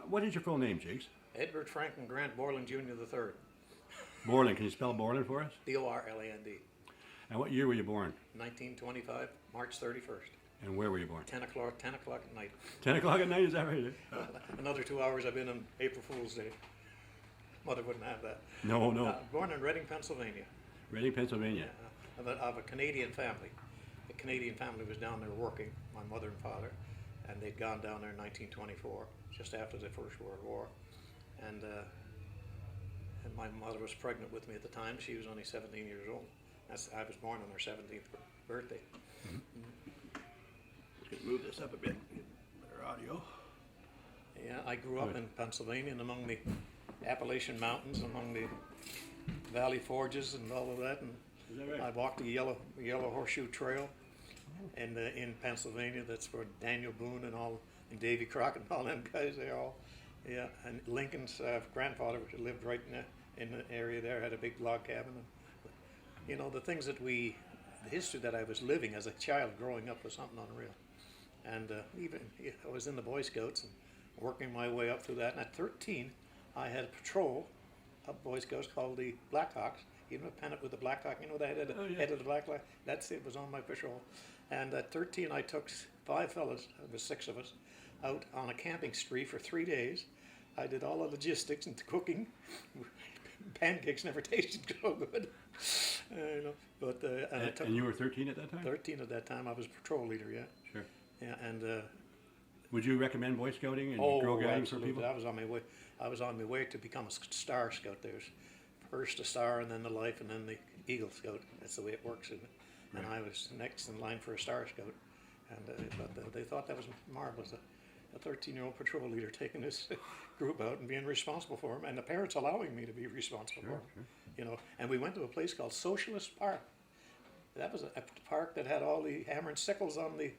What is your full name, Jiggs? Edward Franklin Grant Borland Jr. III. Borland. Can you spell Borland for us? Borland. And what year were you born? 1925, March 31st. And where were you born? 10 o'clock at night. 10 o'clock at night, is that right? Another 2 hours I've been on April Fool's Day. Mother wouldn't have that. No, no. Born in Reading, Pennsylvania. Reading, Pennsylvania. Of a Canadian family. The Canadian family was down there working, my mother and father, and they'd gone down there in 1924, just after the First World War. And my mother was pregnant with me at the time. She was only 17 years old. I was born on her 17th birthday. Move this up a bit. Better audio. Yeah, I grew up in Pennsylvania and among the Appalachian Mountains, among the valley forges and all of that. And is that right? I walked the yellow horseshoe trail in Pennsylvania. That's where Daniel Boone and Davy Crockett and all them guys, they're all, yeah. And Lincoln's grandfather lived right in the area there, had a big log cabin. And, you know, the things the history that I was living as a child growing up was something unreal. And even I was in the Boy Scouts and working my way up through that. And at 13, I had a patrol of Boy Scouts called the Blackhawks. You know, a pennant with the Blackhawk. You know that head of the Blackhawk? That's it. Was on my patrol. And at 13, I took 5 fellas. There was 6 of us out on a camping spree for 3 days. I did all the logistics and the cooking. Pancakes never tasted so good. You know, but and you were 13 at that time? 13 at that time. I was patrol leader. Yeah. Sure. Yeah, and would you recommend Boy Scouting and Girl Guiding for people? I was on my way. I was on my way to become a Star Scout. There's first a Star, and then the Life, and then the Eagle Scout. That's the way it works, isn't it? Right. And I was next in line for a Star Scout, and but they thought that was marvelous. A 13-year-old patrol leader taking this group out and being responsible for them, and the parents allowing me to be responsible for them. Sure. You know, and we went to a place called Socialist Park. That was a park that had all the hammer and sickles on the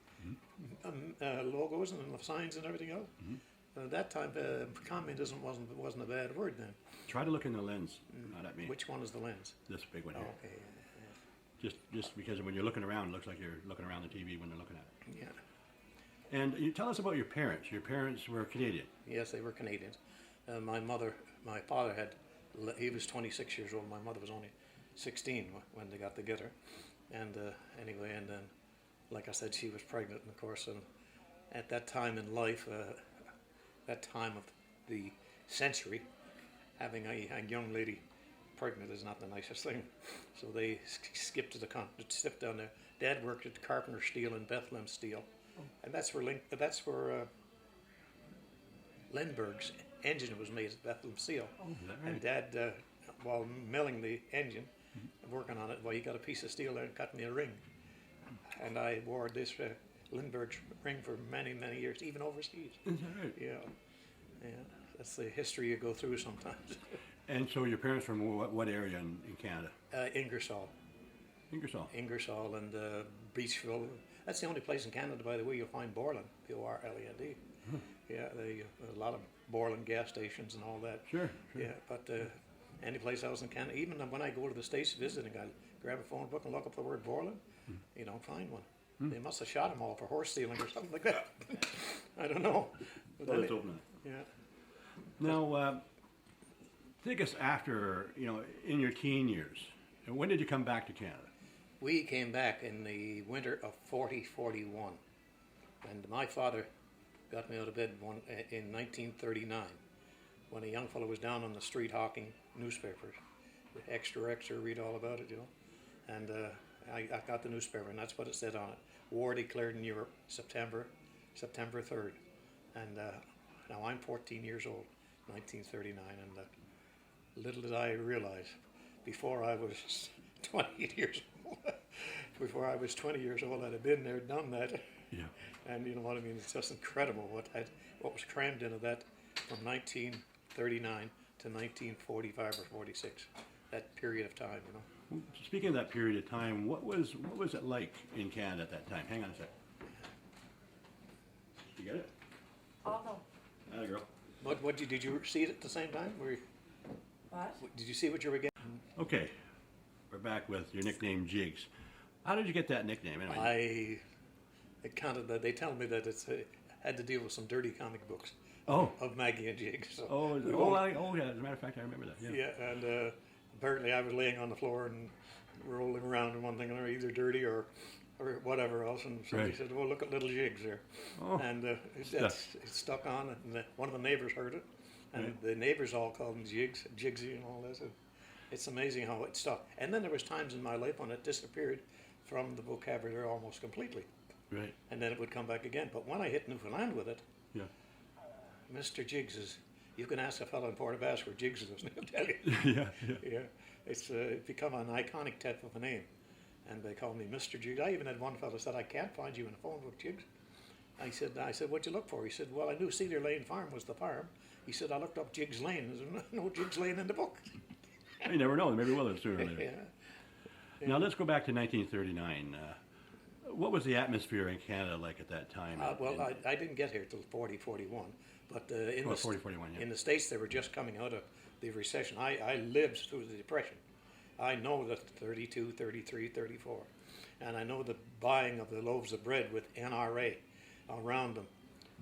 logos and the signs and everything else. At that time, communism wasn't a bad word then. Try to look in the lens, not at me. Which one is the lens? This big one here. Okay. Yeah. Just because when you're looking around, it looks like you're looking around the TV when they're looking at it. Yeah. And you tell us about your parents. Your parents were Canadian. Yes, they were Canadians. My father he was 26 years old. My mother was only 16 when they got together. And anyway, and then, like I said, she was pregnant, and of course, at that time in life, that time of the century, having a young lady pregnant is not the nicest thing. So they skipped down there. Dad worked at Carpenter Steel in Bethlehem Steel, and that's where Lindbergh's engine was made at Bethlehem Steel. Oh, is that right? And Dad, while milling the engine, working on it, he got a piece of steel there and cut me a ring. And I wore this Lindbergh's ring for many, many years, even overseas. Is that right? Yeah. That's the history you go through sometimes. And so your parents from what area in Canada? Ingersoll. Ingersoll and Beachville. That's the only place in Canada, by the way, you'll find Borland, Borland. Yeah, a lot of Borland gas stations and all that. Sure. Yeah, but any place else in Canada, even when I go to the States visiting, I grab a phone book and look up the word Borland. You don't find one. They must have shot them all for horse stealing or something like that. I don't know. But let's open it. Yeah. Now, take us after, in your teen years. When did you come back to Canada? We came back in the winter of 40-41. And my father got me out of bed in 1939 when a young fellow was down on the street hawking newspapers. Extra, read all about it, And I got the newspaper, and that's what it said on it. War declared in Europe, September 3rd. And now I'm 14 years old, 1939, and little did I realize, before I was 28 years old, I'd have been there, done that. Yeah. And you know what I mean? It's just incredible what was crammed into that from 1939 to 1945 or 46. That period of time, Speaking of that period of time, what was it like in Canada at that time? Hang on a sec. You get it? Oh no. Atta girl. Did you see it at the same time? What? Did you see what you were getting? Okay, we're back with your nickname, Jiggs. How did you get that nickname anyway? They tell me that it had to deal with some dirty comic books. Oh. of Maggie and Jiggs. So Oh, we oh, won't- oh, yeah. As a matter of fact, I remember that. Yeah. yeah, and apparently I was laying on the floor and rolling around in one thing or another, either dirty or whatever else, and somebody Right. said, "Well, look at little Jiggs there," Oh. and it stuck on, and one of the neighbors heard it, and Right. the neighbors all called him Jiggs, Jiggsy, and all this. And it's amazing how it stuck. And then there was times in my life when it disappeared from the vocabulary almost completely, Right. and then it would come back again. But when I hit Newfoundland with it, Yeah. Mr. Jiggs is. You can ask a fellow in Port of Bass where Jiggs is, and he'll tell you. Yeah. Yeah. Yeah, it's become an iconic type of a name, and they call me Mr. Jiggs. I even had one fellow said, "I can't find you in a phone book, Jiggs." I said, "What'd you look for?" He said, "Well, I knew Cedar Lane Farm was the farm." He said, "I looked up Jiggs Lane. There's no Jiggs Lane in the book." You never know. Maybe will sooner or later. Yeah. Now let's go back to 1939. What was the atmosphere in Canada like at that time? Well, I didn't get here till 40-41, but in Oh, the 40-41, yeah. in the States they were just coming out of the recession. I lived through the Depression. I know the 32, 33, 34, and I know the buying of the loaves of bread with NRA around them,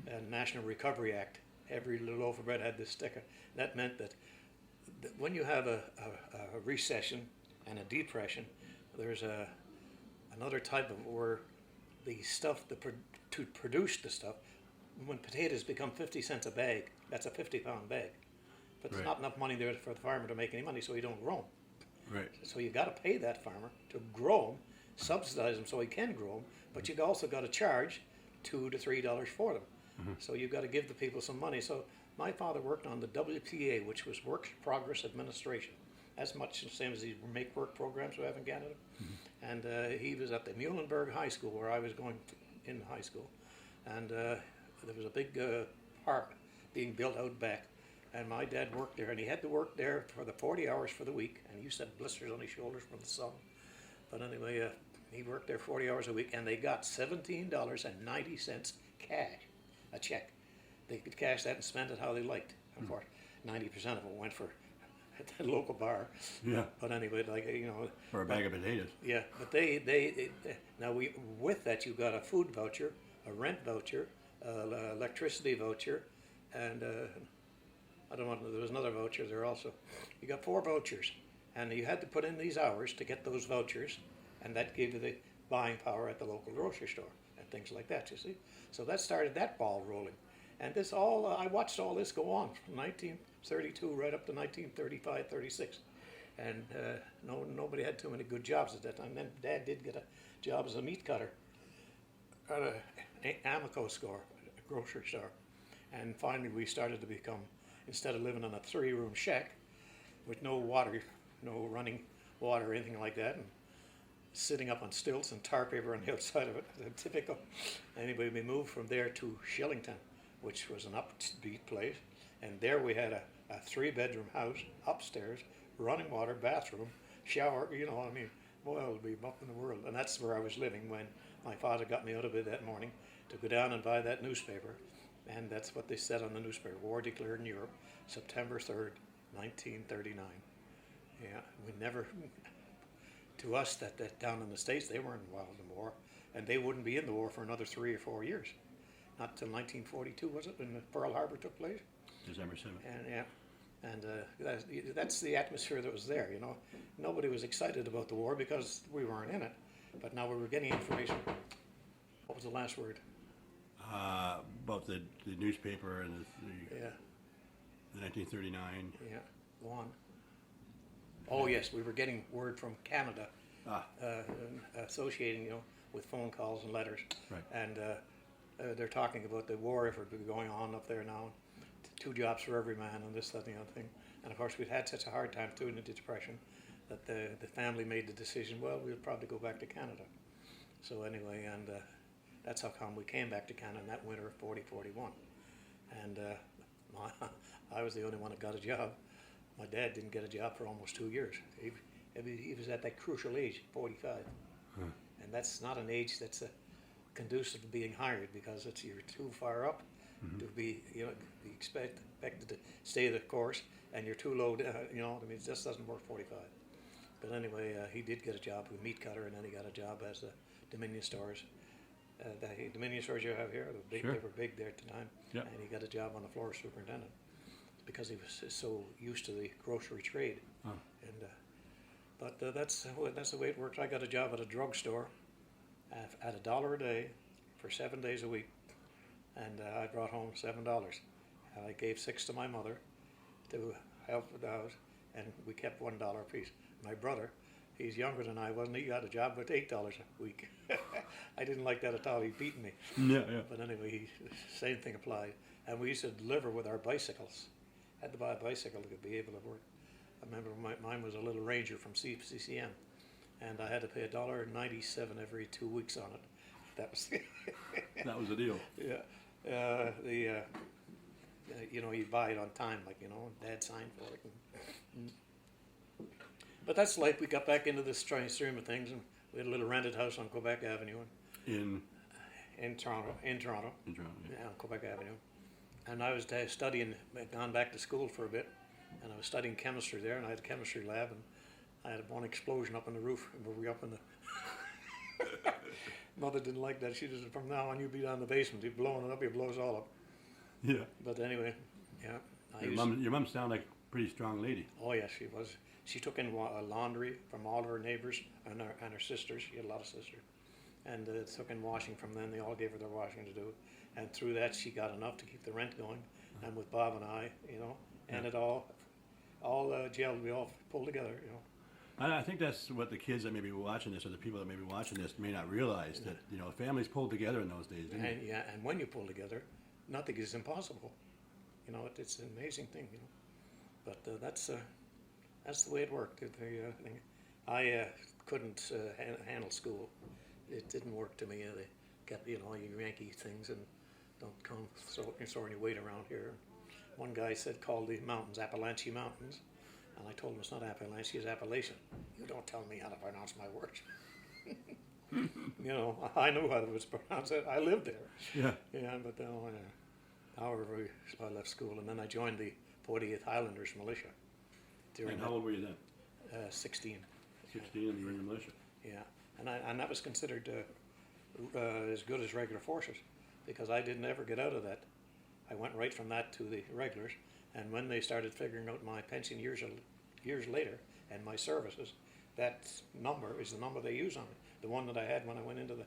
and National Recovery Act. Every little loaf of bread had this sticker. That meant that when you have a recession and a depression, there's another type of where the stuff to produce the stuff. When potatoes become 50 cents a bag, that's a 50-pound bag. But there's Right. not enough money there for the farmer to make any money, so he don't grow them. Right. So you got to pay that farmer to grow them, subsidize them so he can grow them, but you also got to charge $2 to $3 for them. So you've got to give the people some money. So my father worked on the WPA, which was Work Progress Administration, as much the same as these make work programs we have in Canada. And he was at the Muhlenberg High School where I was going in high school, and there was a big park being built out back. And my dad worked there, and he had to work there for the 40 hours for the week, and he used to have blisters on his shoulders from the sun. But anyway, he worked there 40 hours a week, and they got $17.90 cash, a check. They could cash that and spend it how they liked. Of course, 90% of it went for at the local bar. Yeah. But anyway, like, you know. For a bag of potatoes. Yeah, but now with that you got a food voucher, a rent voucher, electricity voucher, and I don't know, there was another voucher there also. You got 4 vouchers, and you had to put in these hours to get those vouchers, and that gave you the buying power at the local grocery store and things like that, you see. So that started that ball rolling. And this all, I watched all this go on from 1932 right up to 1935, 36. And nobody had too many good jobs at that time. Then Dad did get a job as a meat cutter at a Amico store, a grocery store. And finally we started to become, instead of living in a 3-room shack with no water, no running water or anything like that, and sitting up on stilts and tar paper on the outside of it, typical. Anyway, we moved from there to Shillington, which was an upbeat place. And there we had a 3-bedroom house, upstairs, running water, bathroom, shower, you know, I mean, well, we'd be up in the world. And that's where I was living when my father got me out of bed that morning to go down and buy that newspaper. And that's what they said on the newspaper, war declared in Europe, September 3rd, 1939. Yeah, we never, to us, that down in the States, they weren't involved in the war, and they wouldn't be in the war for another 3 or 4 years. Not till 1942, was it, when Pearl Harbor took place? December 7th. And yeah, and that's the atmosphere that was there, you know. Nobody was excited about the war because we weren't in it, but now we were getting information. What was the last word? About the newspaper and Yeah, the 1939. yeah, go on. Oh yes, we were getting word from Canada, associating, you know, with phone calls and letters. Right. And they're talking about the war effort going on up there now. 2 jobs for every man and this, that, and the other thing. And of course, we'd had such a hard time through the Depression that the family made the decision, well, we'll probably go back to Canada. So anyway, and that's how come we came back to Canada in that winter of 40-41. And I was the only one that got a job. My dad didn't get a job for almost 2 years. He was at that crucial age, 45. And that's not an age that's conducive to being hired, because you're too far up to be, you know, be expected to stay the course, and you're too low, you know, I mean, it just doesn't work 45. But anyway, he did get a job with meat cutter, and then he got a job as a Dominion Stores the mini stores you have here, Sure. they were big there at the time. Yeah. And he got a job on the floor superintendent because he was so used to the grocery trade. Oh. And but that's the way it works. I got a job at a drugstore at $1 a day for 7 days a week, and I brought home $7. I gave 6 to my mother to help with the house, and we kept $1 a piece. My brother, he's younger than I was, and he got a job with $8 a week. I didn't like that at all. He beat me. Yeah, yeah. But anyway, same thing applied. And we used to deliver with our bicycles. Had to buy a bicycle to be able to work. I remember mine was a little Ranger from CCM, and I had to pay $1.97 every 2 weeks on it. That was That was the deal. yeah. You know, you buy it on time, like, you know, Dad signed for it. But that's life. We got back into this stream of things, and we had a little rented house on Quebec Avenue In in Toronto. Toronto. Yeah, on Quebec Avenue. And I was studying, gone back to school for a bit, and I was studying chemistry there, and I had a chemistry lab, and I had one explosion up on the roof, and we were up in the... Mother didn't like that. She said, from now on, you be down in the basement. You're blowing it up, you blow us all up. Yeah. But anyway, yeah. Your mom sounded like a pretty strong lady. Oh, yes, she was. She took in laundry from all her neighbors and her sisters. She had a lot of sisters. And took in washing from them. They all gave her their washing to do. And through that, she got enough to keep the rent going. And with Bob and I, you know, and it all gelled. We all pulled together, you know. I think that's what the kids that may be watching this, or the people that may be watching this, may not realize, that, you know, families pulled together in those days, didn't they? And, yeah, and when you pull together, nothing is impossible. You know, it's an amazing thing, you know. But that's the way it worked. I couldn't handle school. It didn't work to me. They kept, you know, you Yankee things and don't come throwing your weight around here. One guy called the mountains Appalachian Mountains, and I told him it's not Appalachian, it's Appalachian. You don't tell me how to pronounce my words. You know, I knew how it was pronounced. I lived there. Yeah. Yeah, but however, I left school, and then I joined the 40th Highlanders Militia. And how old were you then? 16. 16, and you were in the militia. Yeah, and that was considered as good as regular forces, because I didn't ever get out of that. I went right from that to the regulars, and when they started figuring out my pension years later and my services, that number is the number they use on it. The one that I had when I went into the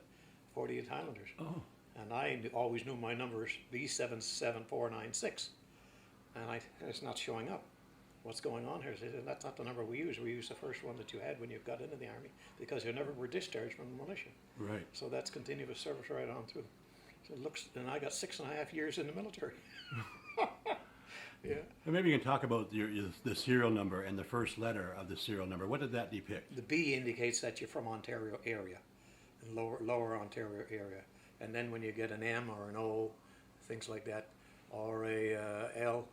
40th Highlanders. Oh. And I always knew my number is B77496, and it's not showing up. What's going on here? That's not the number we use. We use the first one that you had when you got into the Army, because you never were discharged from the militia. Right. So that's continuous service right on through. So it looks, and I got 6.5 years in the military. Yeah. And maybe you can talk about the serial number and the first letter of the serial number. What did that depict? The B indicates that you're from Ontario area, lower Ontario area. And then when you get an M or an O, things like that, or a L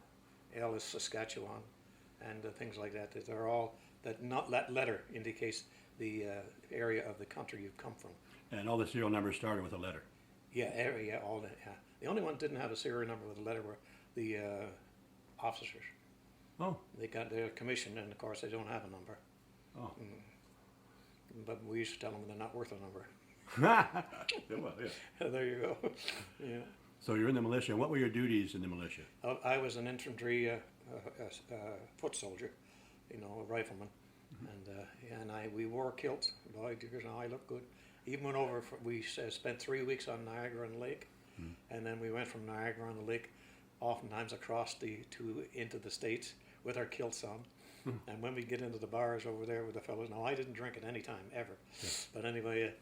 is Saskatchewan, and things like that. They're all that letter indicates the area of the country you've come from. And all the serial numbers started with a letter. Yeah, area, all that. Yeah. The only one that didn't have a serial number with a letter were the officers. Oh. They got their commission, and of course they don't have a number. Oh. But we used to tell them they're not worth a number. Yeah, well, yeah. There you go. Yeah. So you're in the militia. And what were your duties in the militia? I was an infantry foot soldier, you know, a rifleman, and we wore kilts. Boy, I looked good. Even went over. We spent 3 weeks on Niagara on the Lake, and then we went from Niagara on the Lake, oftentimes across into the States with our kilts on. And when we get into the bars over there with the fellas, now I didn't drink at any time ever, but anyway,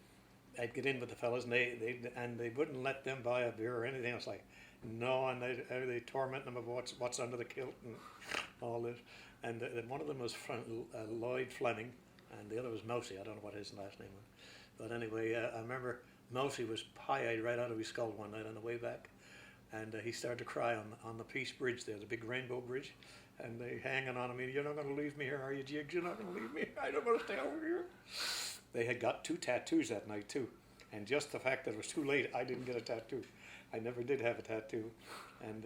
I'd get in with the fellas, and they wouldn't let them buy a beer or anything. I was like, no, and they torment them about what's under the kilt and all this. And one of them was Lloyd Fleming, and the other was Mousy. I don't know what his last name was, but anyway, I remember Mousy was pie-eyed right out of his skull one night on the way back, and he started to cry on the Peace Bridge there, the big Rainbow Bridge, and they hanging on him. You're not going to leave me here, are you, Jiggs? You're not going to leave me. I don't want to stay over here. They had got 2 tattoos that night too, and just the fact that it was too late, I didn't get a tattoo. I never did have a tattoo, and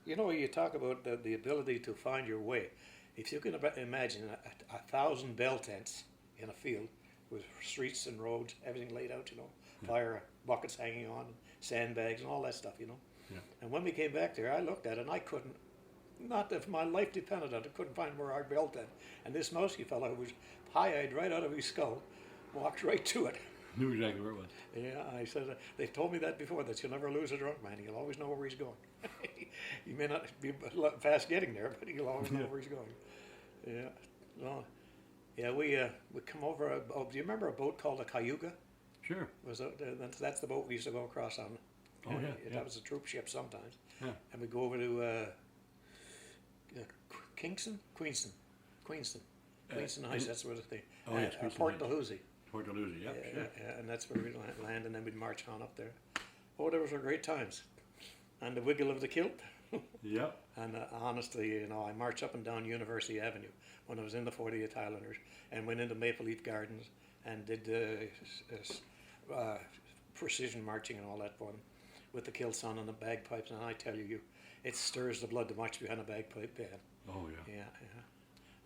you know, you talk about the ability to find your way. If you can imagine 1,000 bell tents in a field with streets and roads, everything laid out, you know, fire buckets hanging on, sandbags and all that stuff, you know. Yeah. And when we came back there, I looked at it and I couldn't, not if my life depended on it, I couldn't find where I built it. And this Mosky fellow, who was high-eyed right out of his skull, walked right to it. Knew exactly where it was. Yeah, I said, they've told me that before, that you'll never lose a drunk man. He'll always know where he's going. He may not be fast getting there, but he'll always know where he's going. Yeah. Well, yeah, we come over, do you remember a boat called a Cayuga? Sure. That's the boat we used to go across on. Oh, yeah, yeah. That was a troop ship sometimes. Yeah. And we go over to Queenston Heights, that's what it's the Oh, yes, Queenston Port Heights. Dalhousie. Port Dalhousie, yeah, Yeah, sure. yeah, and that's where we land, and then we'd march on up there. Oh, those were great times. And the wiggle of the kilt. Yep. And honestly, you know, I marched up and down University Avenue when I was in the 40th Highlanders, and went into Maple Leaf Gardens and did precision marching and all that for them, with the kilts on and the bagpipes. And I tell you, it stirs the blood to march behind a bagpipe band. Oh, yeah. Yeah, yeah.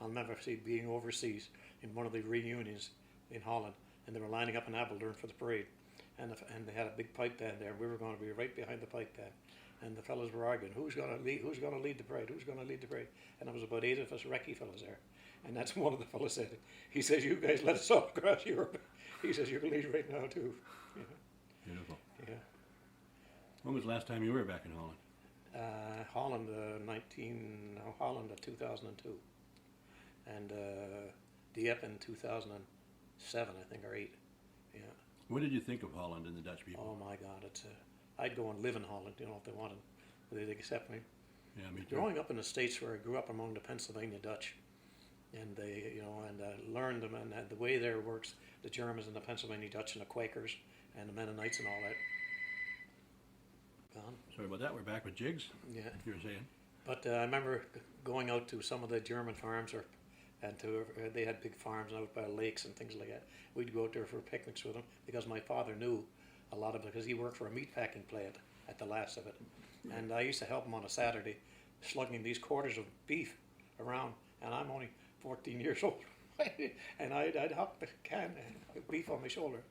I'll never see being overseas in one of the reunions in Holland, and they were lining up in Apeldoorn for the parade, and they had a big pipe band there, and we were going to be right behind the pipe band, and the fellas were arguing, who's going to lead the parade, and there was about 8 of us Recce fellas there, and that's one of the fellas said, he says, you guys let us all across Europe, he says, you can lead right now too. Yeah. Beautiful. Yeah. When was the last time you were back in Holland? Holland, Holland 2002, and Dieppe in 2007, I think, or 8. Yeah. What did you think of Holland and the Dutch people? Oh my God, it's I'd go and live in Holland, you know, if they wanted. They'd accept me. Yeah, me too. Growing up in the States, where I grew up among the Pennsylvania Dutch, and they, you know, and learned them, and the way there works, the Germans and the Pennsylvania Dutch and the Quakers and the Mennonites and all that. Gone. Sorry about that. We're back with Jiggs. Yeah. You were saying? But I remember going out to some of the German farms, they had big farms out by lakes and things like that. We'd go out there for picnics with them, because my father knew a lot of it, because he worked for a meat packing plant at the last of it. And I used to help him on a Saturday, slugging these quarters of beef around, and I'm only 14 years old. And I'd hop the can of beef on my shoulder.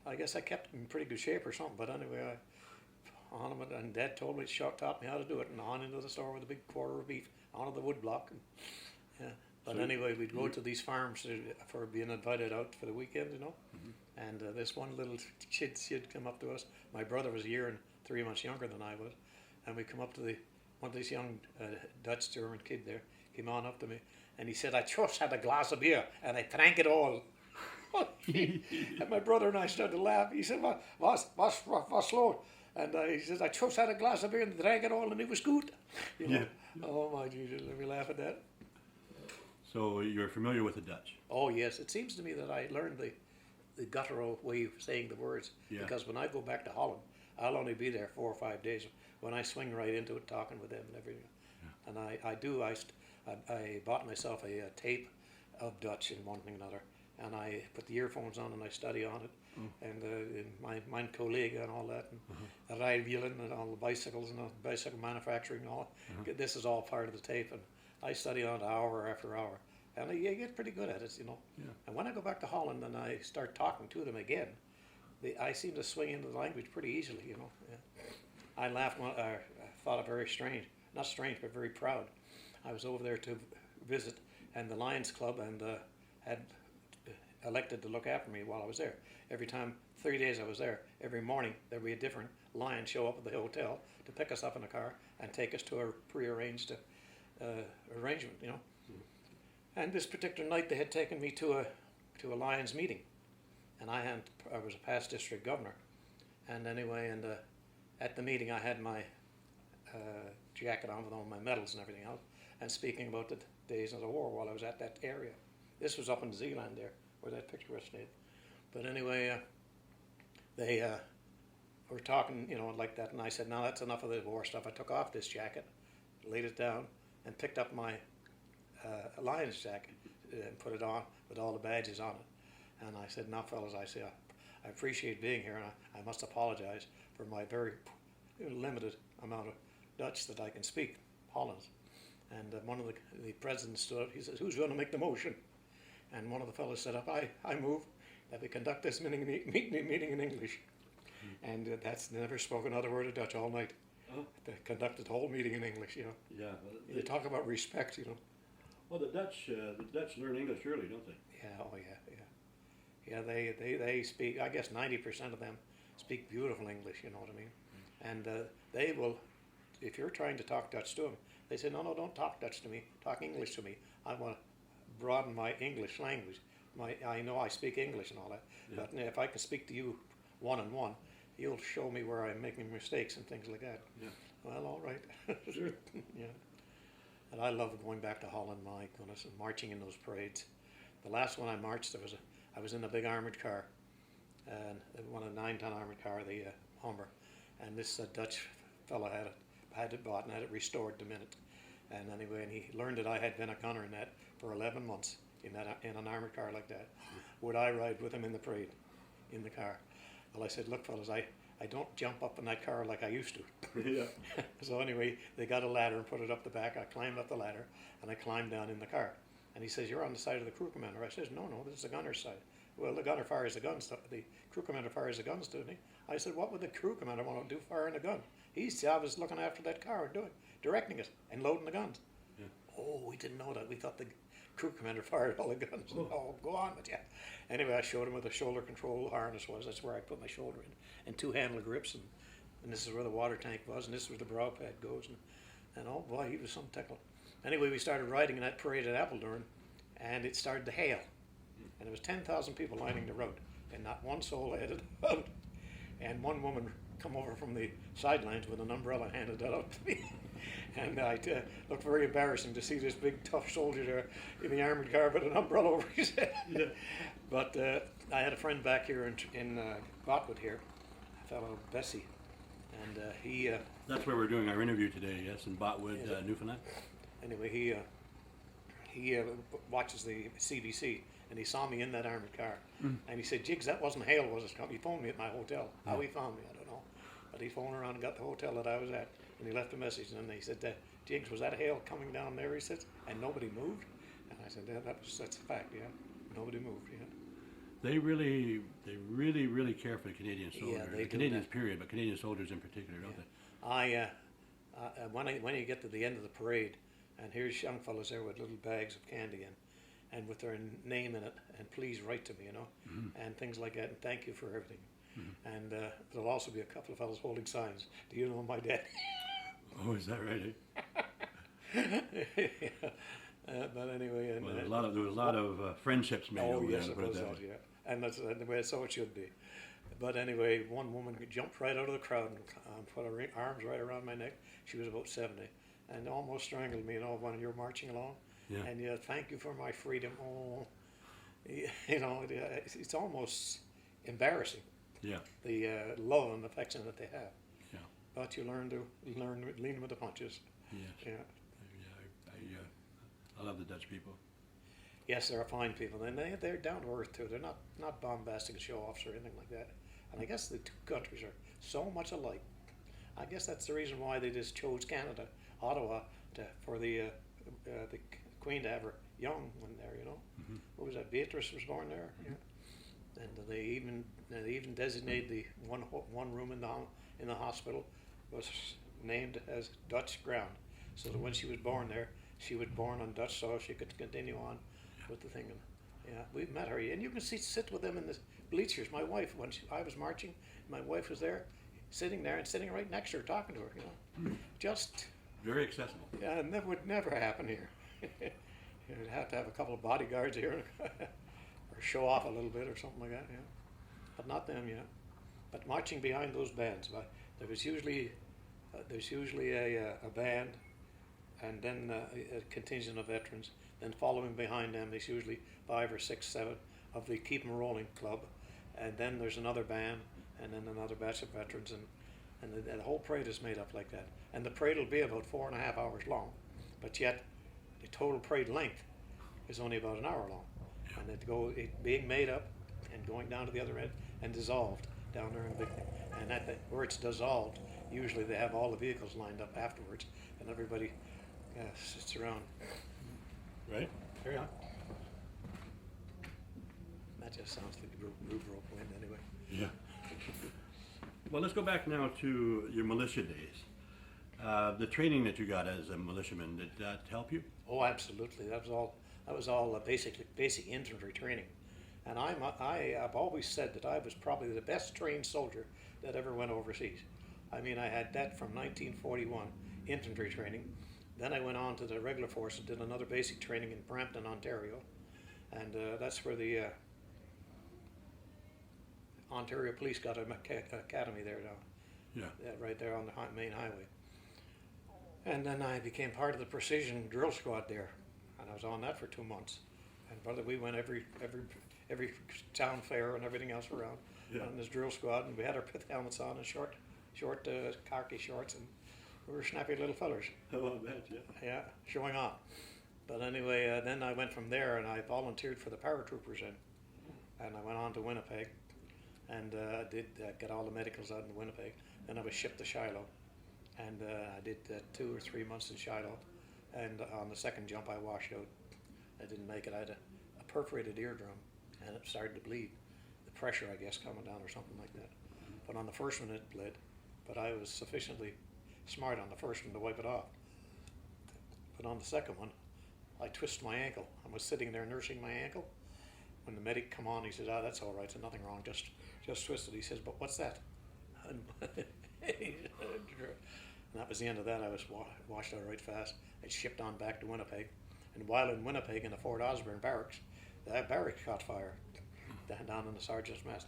I guess I kept in pretty good shape or something, but anyway, on him, and Dad told me, taught me how to do it, and on into the store with a big quarter of beef, onto the wood block. And, yeah. But So anyway, we'd go to these farms for being invited out for the weekend, you know. Mm-hmm. And this one little she'd come up to us. My brother was a year and 3 months younger than I was, and we come up to one of these young Dutch German kid there. Came on up to me, and he said, "I just had a glass of beer, and I drank it all." And my brother and I started to laugh. He said, "Was slow?" And he says, "I just had a glass of beer and drank it all, and it was good." You know? Yeah. Oh my Jesus, let me laugh at that. So you're familiar with the Dutch? Oh yes, it seems to me that I learned the guttural way of saying the words, Yeah. because when I go back to Holland, I'll only be there 4 or 5 days. When I swing right into it, talking with them and everything, and I bought myself a tape of Dutch and one thing and another, and I put the earphones on and I study on it, and my colleague and all that, and rijwielen and all the bicycles and the bicycle manufacturing and all. This is all part of the tape, and I study on it hour after hour, and you get pretty good at it, you know. Yeah. And when I go back to Holland and I start talking to them again, I seem to swing into the language pretty easily, you know. Yeah. I laughed. I thought it very strange, not strange, but very proud. I was over there to visit, and the Lions Club and had elected to look after me while I was there. Every time, 3 days I was there, every morning there'd be a different lion show up at the hotel to pick us up in a car and take us to a prearranged arrangement, you know. And this particular night they had taken me to a Lions meeting, and I was a past district governor, and anyway, and at the meeting I had my jacket on with all my medals and everything else, and speaking about the days of the war while I was at that area. This was up in Zeeland there, where that picture was taken. But anyway, they were talking, you know, like that, and I said, "Now that's enough of the war stuff." I took off this jacket, laid it down, and picked up my Lions jacket and put it on with all the badges on it. And I said, "Now, fellas," I say, I appreciate being here, and I must apologize for my very limited amount of Dutch that I can speak, Hollands." And one of the presidents stood up. He says, "Who's going to make the motion?" And one of the fellows stood up, I move that we conduct this meeting in English. and that's never spoke another word of Dutch all night. Oh. They conducted the whole meeting in English, you know. Yeah. They talk about respect, you know. Well, the Dutch learn English early, don't they? Yeah, oh yeah, yeah. Yeah, they speak, I guess 90% of them speak beautiful English, you know what I mean? And they will, if you're trying to talk Dutch to them, they say, no, don't talk Dutch to me, talk English to me. I want to broaden my English language. I know I speak English and all that, Yeah. but if I can speak to you one-on-one, you'll show me where I'm making mistakes and things like that. Yeah. Well, all right. Sure. Yeah. And I love going back to Holland, my goodness, and marching in those parades. The last one I marched, I was in a big armored car, and one of 9-ton armored car, the Hummer, and this Dutch fellow had it bought and had it restored the minute. And anyway, and he learned that I had been a gunner in that for 11 months in an armored car like that. Would I ride with him in the parade, in the car? Well, I said, look, fellas, I don't jump up in that car like I used to. Yeah. So anyway, they got a ladder and put it up the back. I climbed up the ladder and I climbed down in the car. And he says, you're on the side of the crew commander. I says, no, this is the gunner's side. Well, the gunner fires the guns. The crew commander fires the guns, doesn't he? I said, what would the crew commander want to do firing a gun? His job is looking after that car and directing it and loading the guns. Yeah. Oh, we didn't know that. We thought the crew commander fired all the guns. Oh, go on with you. Anyway, I showed him where the shoulder control harness was. That's where I put my shoulder in. And 2 handle grips. And this is where the water tank was. And this is where the brow pad goes. And oh boy, he was some tickle. Anyway, we started riding in that parade at Apeldoorn. And it started to hail. And there was 10,000 people lining the road. And not one soul headed out. And one woman come over from the sidelines with an umbrella and handed that out to me. And it looked very embarrassing to see this big tough soldier there in the armored car with an umbrella over his head. Yeah. But I had a friend back here in Botwood here, a fellow Bessie, and he. That's where we're doing our interview today. Yes, in Botwood, Newfoundland. Anyway, he watches the CBC, and he saw me in that armored car, and he said, "Jiggs, that wasn't hail, was it?" He phoned me at my hotel. How he found me, I don't know, but he phoned around and got the hotel that I was at, and he left a message, and he said, "Jiggs, was that hail coming down there?" He said, and nobody moved, and I said, "Yeah, that's a fact, yeah, nobody moved, yeah." They really care for the Canadian soldiers. they The do Canadians, that. period, but Canadian soldiers in particular, don't they? When you get to the end of the parade, and here's young fellas there with little bags of candy and with their name in it, and please write to me, you know, and things like that, and thank you for everything. And there'll also be a couple of fellas holding signs. Do you know my dad? Oh, is that right? But anyway, and Well, there was a lot of friendships made oh over yes, there. it Put it was that that, way. yeah, and that's the way so it should be. But anyway, one woman jumped right out of the crowd and put her arms right around my neck. She was about 70, and almost strangled me. You know, when you're marching along, Yeah. and yeah, thank you for my freedom. Oh, you know, it's almost embarrassing Yeah. the love and affection that they have. Yeah. But you learn lean with the punches. Yes. Yeah. Yeah. I love the Dutch people. Yes, they're fine people, and they're down to earth too. They're not bombastic show-offs or anything like that. And I guess the two countries are so much alike. I guess that's the reason why they just chose Canada, Ottawa, for the Queen to have her young one there. You know, what was that? Beatrice was born there. Yeah. And they even designated the one room in the hospital was named as Dutch ground, so that when she was born there, she was born on Dutch soil. She could continue on with the thing. And yeah, we've met her, and you can sit with them in the bleachers. My wife, when I was marching, my wife was there, sitting there and sitting right next to her, talking to her. You know, just Very accessible. yeah, and that would never happen here. You'd have to have a couple of bodyguards here, or show off a little bit or something like that. Yeah, but not them. Yeah, but marching behind those bands, there was usually a band, and then a contingent of veterans. Then following behind them, there's usually 5 or 6, 7 of the Keep 'em Rolling Club, and then there's another band, and then another batch of veterans, and the whole parade is made up like that. And the parade will be about 4.5 hours long, but yet the total parade length is only about an hour long, and it being made up and going down to the other end and dissolved down there in the big thing. And where it's dissolved, usually they have all the vehicles lined up afterwards, and everybody sits around. Right? Carry on. That just sounds like Rube Rope wind anyway. Yeah. Well, let's go back now to your militia days. The training that you got as a militiaman, did that help you? Oh, absolutely. That was all basic infantry training. And I've always said that I was probably the best trained soldier that ever went overseas. I mean, I had that from 1941, infantry training. Then I went on to the regular force and did another basic training in Brampton, Ontario. And that's where the Ontario Police got an academy there now. Yeah. Right there on the main highway. And then I became part of the precision drill squad there. And I was on that for 2 months. And brother, we went every town fair and everything else around on this drill squad, and we had our pith helmets on and short khaki shorts, and we were snappy little fellers. Oh, I bet, yeah. Yeah, showing off. But anyway, then I went from there and I volunteered for the paratroopers and I went on to Winnipeg, and did get all the medicals out in Winnipeg. Then I was shipped to Shiloh, and I did 2 or 3 months in Shiloh, and on the second jump I washed out. I didn't make it. I had a perforated eardrum, and it started to bleed. The pressure, I guess, coming down or something like that. But on the first one, it bled. But I was sufficiently smart on the first one to wipe it off. But on the second one, I twisted my ankle. I was sitting there nursing my ankle. When the medic come on, he says, "Oh, that's all right. There's nothing wrong. Just twisted." He says, "But what's that?" And that was the end of that. I was washed out right fast. I shipped on back to Winnipeg. And while in Winnipeg in the Fort Osborne barracks, that barracks caught fire down in the sergeant's mess.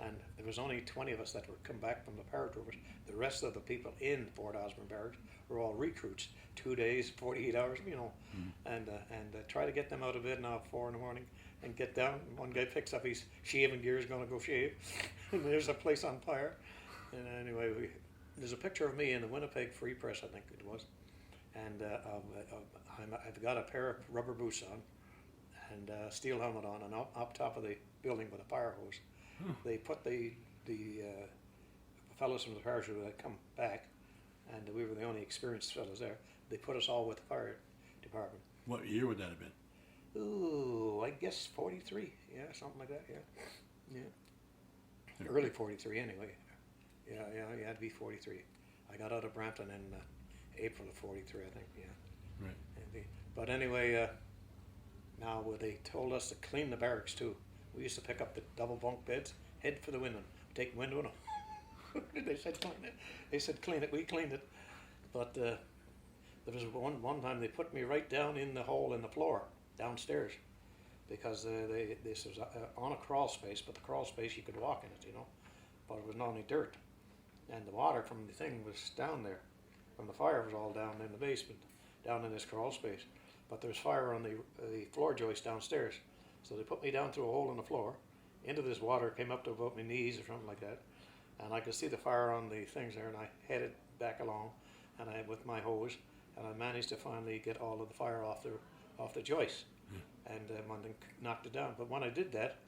And there was only 20 of us that would come back from the paratroopers. The rest of the people in Fort Osborne barracks were all recruits, 2 days, 48 hours, and try to get them out of bed now at 4 in the morning and get down. One guy picks up his shaving gear, is going to go shave, and there's a place on fire. And anyway, there's a picture of me in the Winnipeg Free Press, I think it was, and I've got a pair of rubber boots on and a steel helmet on, and up top of the building with a fire hose. They put the fellows from the parachute that come back, and we were the only experienced fellows there. They put us all with the fire department. What year would that have been? Ooh, I guess 43. Yeah, something like that. Yeah. Early 43 anyway. Yeah, it had to be 43. I got out of Brampton in April of 43, I think. Yeah. Right. But anyway, now they told us to clean the barracks too. We used to pick up the double bunk beds, head for the window, take the window, and they said clean it. They said clean it. We cleaned it, but there was one time they put me right down in the hole in the floor downstairs, because this was on a crawl space, but the crawl space you could walk in it, but it was not any dirt, and the water from the thing was down there, from the fire was all down in the basement, down in this crawl space, but there was fire on the floor joist downstairs. So they put me down through a hole in the floor, into this water, came up to about my knees or something like that, and I could see the fire on the things there, and I headed back along, and with my hose, and I managed to finally get all of the fire off the joist, and knocked it down. But when I did that,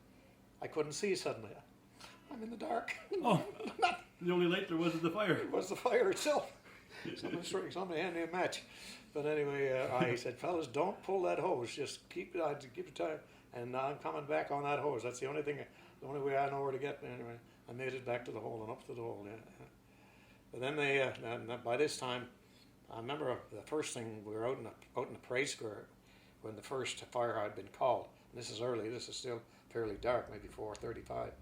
I couldn't see suddenly. I'm in the dark. Oh, the only light there was the fire. It was the fire itself. Somebody hand me a match. But anyway, I said, "Fellas, don't pull that hose. Just keep it tight." And now I'm coming back on that hose. That's the only way I know where to get. Anyway, I made it back to the hole and up to the hole. Yeah. But then by this time, I remember the first thing, we were out in the parade square when the first fire had been called. And this is early. This is still fairly dark, maybe 4:35.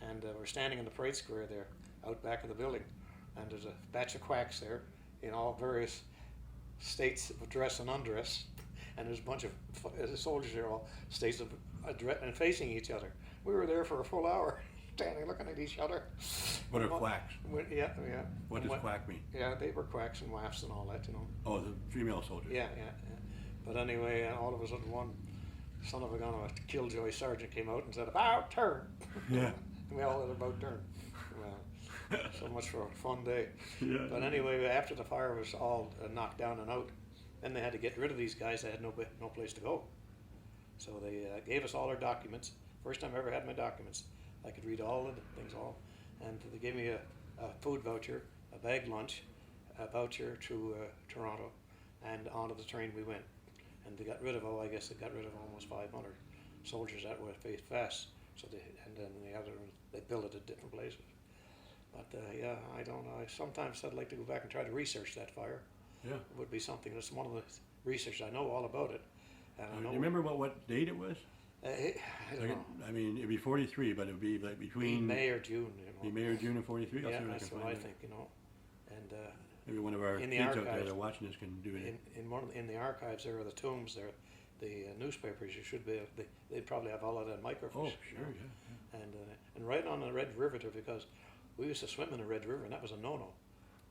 And we're standing in the parade square there, out back of the building. And there's a batch of quacks there in all various states of dress and undress. And there's a bunch of soldiers there, all states of address and facing each other. We were there for a full hour, standing looking at each other. What are quacks? Yeah. What does quack mean? Yeah, they were quacks and waifs and all that, Oh, the female soldiers. Yeah. But anyway, all of a sudden one son of a gun of a killjoy sergeant came out and said, "About turn." Yeah. And we all had about turn. Well, so much for a fun day. Yeah. But anyway, after the fire was all knocked down and out, then they had to get rid of these guys. They had no place to go. So they gave us all our documents. First time I ever had my documents. I could read all of the things all. And they gave me a food voucher, a bag lunch, a voucher to Toronto, and onto the train we went. And they got rid of, I guess they got rid of almost 500 soldiers that were fast. So then they built it at different places. But yeah, I don't know. Sometimes I'd like to go back and try to research that fire. Yeah. It would be something that's one of the research. I know all about it. And I Do know, you remember what date it was? I don't know. I mean, it'd be 43, but it'd be like between May or June, you know. be May or June of 43. I'll Yeah, see what I that's can what find I out. think, you know. And Maybe one of our In the kids out there archives. that are watching this can do it. in the archives there are the tombs there, the newspapers. You should be. They'd probably have all of that microfiche. Oh, you sure, know. yeah. And right on the Red River there, because we used to swim in the Red River, and that was a no-no.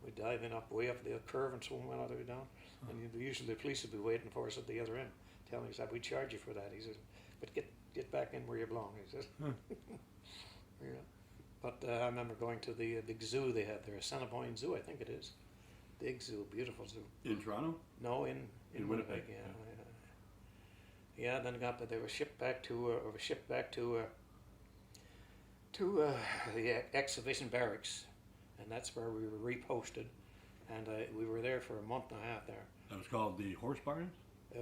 We'd dive in way up the curve and swim all the way down. And usually the police would be waiting for us at the other end, telling us that we'd charge you for that. He says, but get back in where you belong, he says. Yeah. But I remember going to the big zoo they had there, Assiniboine Zoo, I think it is. Big zoo, beautiful zoo. In Toronto? No, in Winnipeg, yeah. Yeah, then they were shipped back to the exhibition barracks, and that's where we were reposted, and we were there for a month and a half there. That was called the Horse Barns?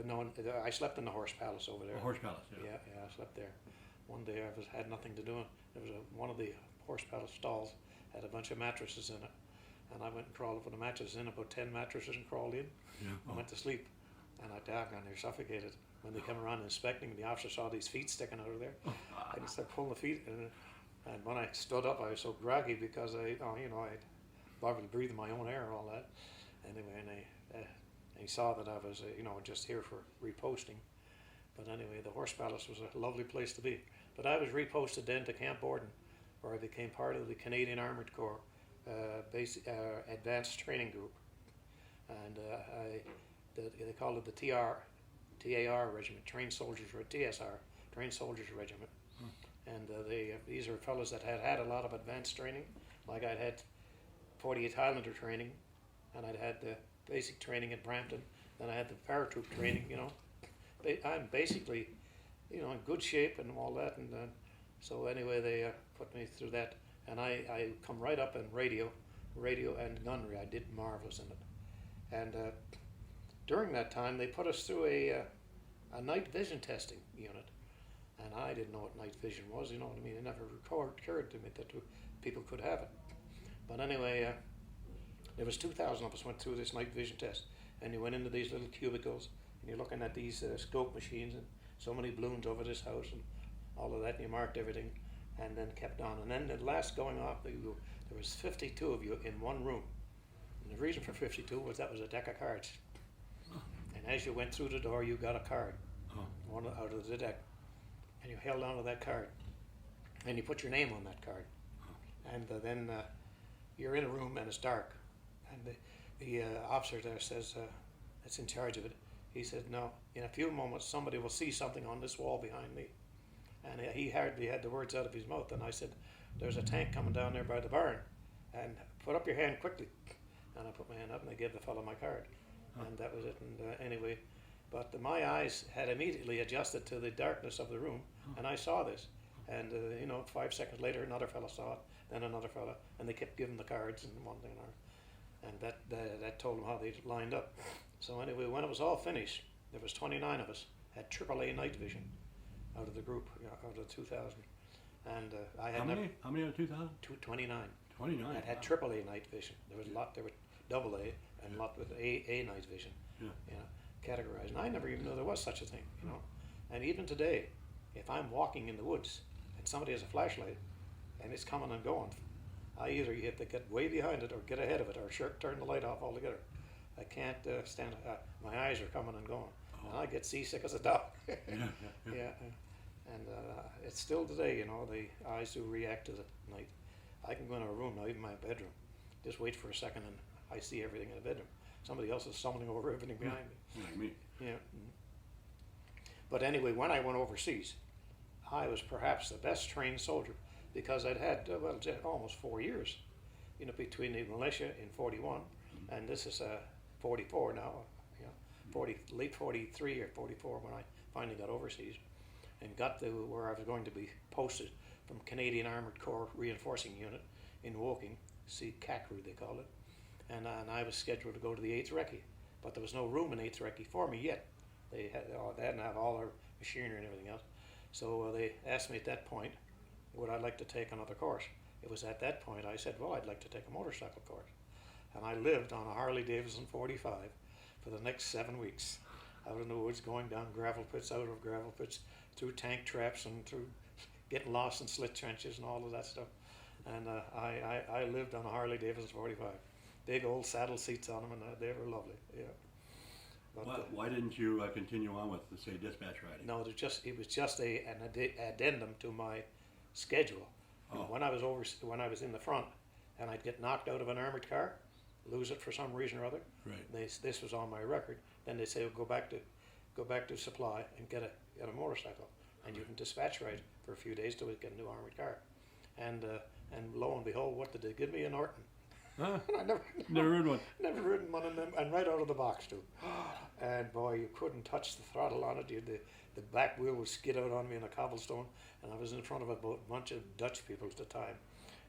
No, I slept in the Horse Palace over there. The Horse Palace, yeah. Yeah, I slept there. One day had nothing to do. There was one of the Horse Palace stalls had a bunch of mattresses in it, and I went and crawled up with the mattresses in, about 10 mattresses, and crawled in. Yeah. I went to sleep, and I doggone near suffocated. When they come around inspecting, the officer saw these feet sticking out of there. I just started pulling the feet, and when I stood up, I was so groggy because I'd probably breathing my own air and all that. Anyway, and he saw that I was, just here for reposting. But anyway, the Horse Palace was a lovely place to be. But I was reposted then to Camp Borden, where I became part of the Canadian Armoured Corps Advanced Training Group, and they called it the TAR Regiment, Trained Soldiers, or TSR, Trained Soldiers Regiment. And these are fellows that had a lot of advanced training, like I'd had 48 Highlander training, and I'd had the basic training at Brampton, then I had the paratroop training, I'm basically, in good shape and all that, and so anyway, they put me through that, and I come right up in radio and gunnery. I did marvelous in it, and during that time, they put us through a night vision testing unit, and I didn't know what night vision was. You know what I mean? It never occurred to me that people could have it. But anyway, there was 2,000 of us went through this night vision test, and you went into these little cubicles, and you're looking at these scope machines and so many balloons over this house and all of that, and you marked everything, and then kept on. And then the last going off, there was 52 of you in one room. And the reason for 52 was that was a deck of cards. And as you went through the door, you got a card, one out of the deck, and you held onto that card, and you put your name on that card, and then you're in a room and it's dark, and the officer there says, that's in charge of it, he said, no, in a few moments somebody will see something on this wall behind me, and he hardly had the words out of his mouth, and I said, there's a tank coming down there by the barn, and put up your hand quickly, and I put my hand up and I gave the fellow my card. And that was it. And anyway, but my eyes had immediately adjusted to the darkness of the room, and I saw this. And 5 seconds later, another fellow saw it, then another fellow, and they kept giving the cards and one thing and another. And that told them how they lined up. So anyway, when it was all finished, there was 29 of us had AAA night vision out of the group, out of 2,000. And I had How many out of 2,000? 29. 29. Had AAA night vision. There was a lot. There were AA and a lot with A night vision. Yeah. Categorized. And I never even knew there was such a thing. And even today, if I'm walking in the woods and somebody has a flashlight and it's coming and going, I either have to get way behind it or get ahead of it or turn the light off altogether. I can't stand it. My eyes are coming and going, and I get seasick as a dog. Yeah. And it's still today, the eyes do react to the night. I can go into a room now, even my bedroom, just wait for a second and I see everything in the bedroom. Somebody else is stumbling over everything behind me. Like me. Yeah. But anyway, when I went overseas, I was perhaps the best trained soldier because I'd had almost 4 years, between the militia in 41 and this is 44 now, late 43 or 44 when I finally got overseas and got to where I was going to be posted from Canadian Armoured Corps Reinforcing Unit in Woking, CACRU they call it, and I was scheduled to go to the 8th Recce, but there was no room in 8th Recce for me yet. They hadn't have all our machinery and everything else, so they asked me at that point, would I like to take another course? it was at that point I said, well, I'd like to take a motorcycle course. And I lived on a Harley Davidson 45 for the next 7 weeks. Out in the woods, going down gravel pits, out of gravel pits, through tank traps and through getting lost in slit trenches and all of that stuff. And I lived on a Harley Davidson 45. Big old saddle seats on them, and they were lovely, yeah. But, Why didn't you continue on with, say, dispatch riding? no, it was just an addendum to my schedule. Oh. When I was in the front, and I'd get knocked out of an armored car, lose it for some reason or other. Right. This was on my record. Then they say, well, go back to supply and get a motorcycle, and you can dispatch ride for a few days till we get a new armored car. And lo and behold, what did they give me? A Norton. Huh? I Never ridden one. never ridden one of them, and right out of the box too. And boy, you couldn't touch the throttle on it. The back wheel would skid out on me in a cobblestone, and I was in front of a bunch of Dutch people at the time.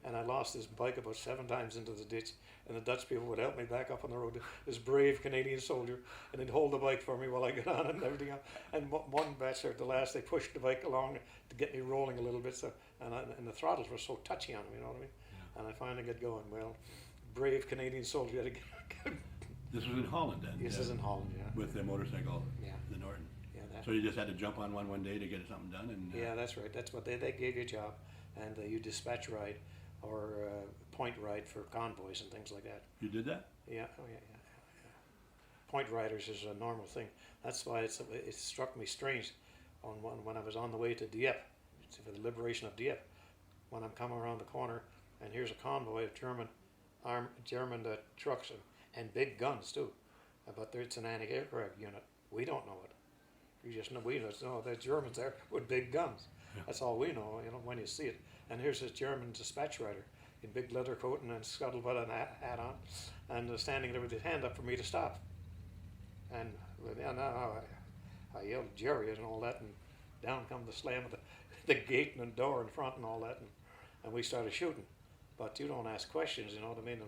And I lost this bike about 7 times into the ditch, and the Dutch people would help me back up on the road. This brave Canadian soldier, and they'd hold the bike for me while I got on it and everything else. And one batch at the last, they pushed the bike along to get me rolling a little bit. So, and the throttles were so touchy on me, you know what I mean? Yeah. And I finally got going. Well, brave Canadian soldier had to get. This was in Holland then? This is in Holland, yeah. With the motorcycle, Yeah. the Norton. Yeah, So you just had to jump on one day to get something done? And yeah, that's right. That's what they gave you a job, and you dispatch ride or point ride for convoys and things like that. You did that? Yeah, oh yeah. Point riders is a normal thing. That's why it struck me strange when I was on the way to Dieppe, for the liberation of Dieppe, when I'm coming around the corner and here's a convoy of German trucks and big guns too, but it's an anti-aircraft unit. We don't know it. We just know the Germans there with big guns. Yeah. That's all we know, when you see it. And here's this German dispatch rider in big leather coat and scuttlebutt and hat on, and standing there with his hand up for me to stop. And I yelled Jerry and all that, and down come the slam of the gate and the door in front and all that, and we started shooting. But you don't ask questions, you know what I mean?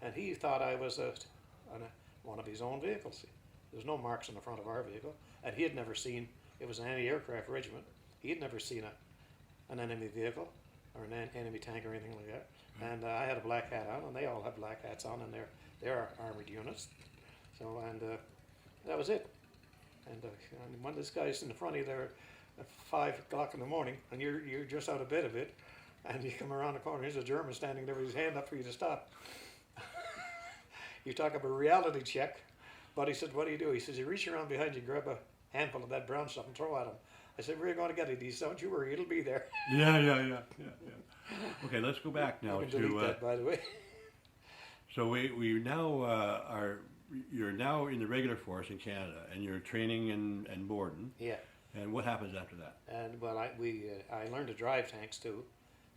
And he thought I was on one of his own vehicles. There's no marks on the front of our vehicle, and he had never seen. It was an anti-aircraft regiment. He had never seen an enemy vehicle or an enemy tank or anything like that. And I had a black hat on, and they all have black hats on, and they're armored units. So that was it. And when this guy's in the front of you there at 5 o'clock in the morning, and you're just out of bed a bit, and you come around the corner, here's a German standing there with his hand up for you to stop. You talk about a reality check. But he said, what do you do? He says, you reach around behind you, grab a handful of that brown stuff and throw at him. I said, where are you going to get it? He said, don't you worry, it'll be there. Yeah. Okay, let's go back now You can delete that, by the way. So we now you're now in the regular force in Canada, and you're training and boarding. Yeah. And what happens after that? And well, I learned to drive tanks too.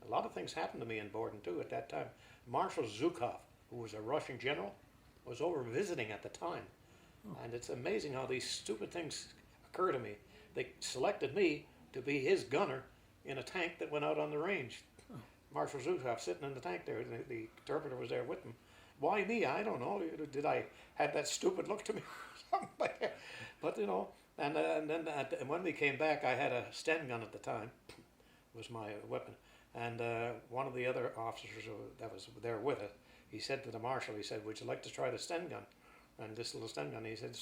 A lot of things happened to me in Borden too at that time. Marshal Zhukov, who was a Russian general, was over visiting at the time. Oh. And it's amazing how these stupid things occur to me. They selected me to be his gunner in a tank that went out on the range. Oh. Marshal Zhukov sitting in the tank there. The interpreter was there with him. Why me? I don't know. Did I have that stupid look to me? But and then when we came back, I had a Sten gun at the time. Was my weapon. And one of the other officers that was there with it, he said to the marshal, he said, would you like to try the Sten gun? And this little Sten gun, he said,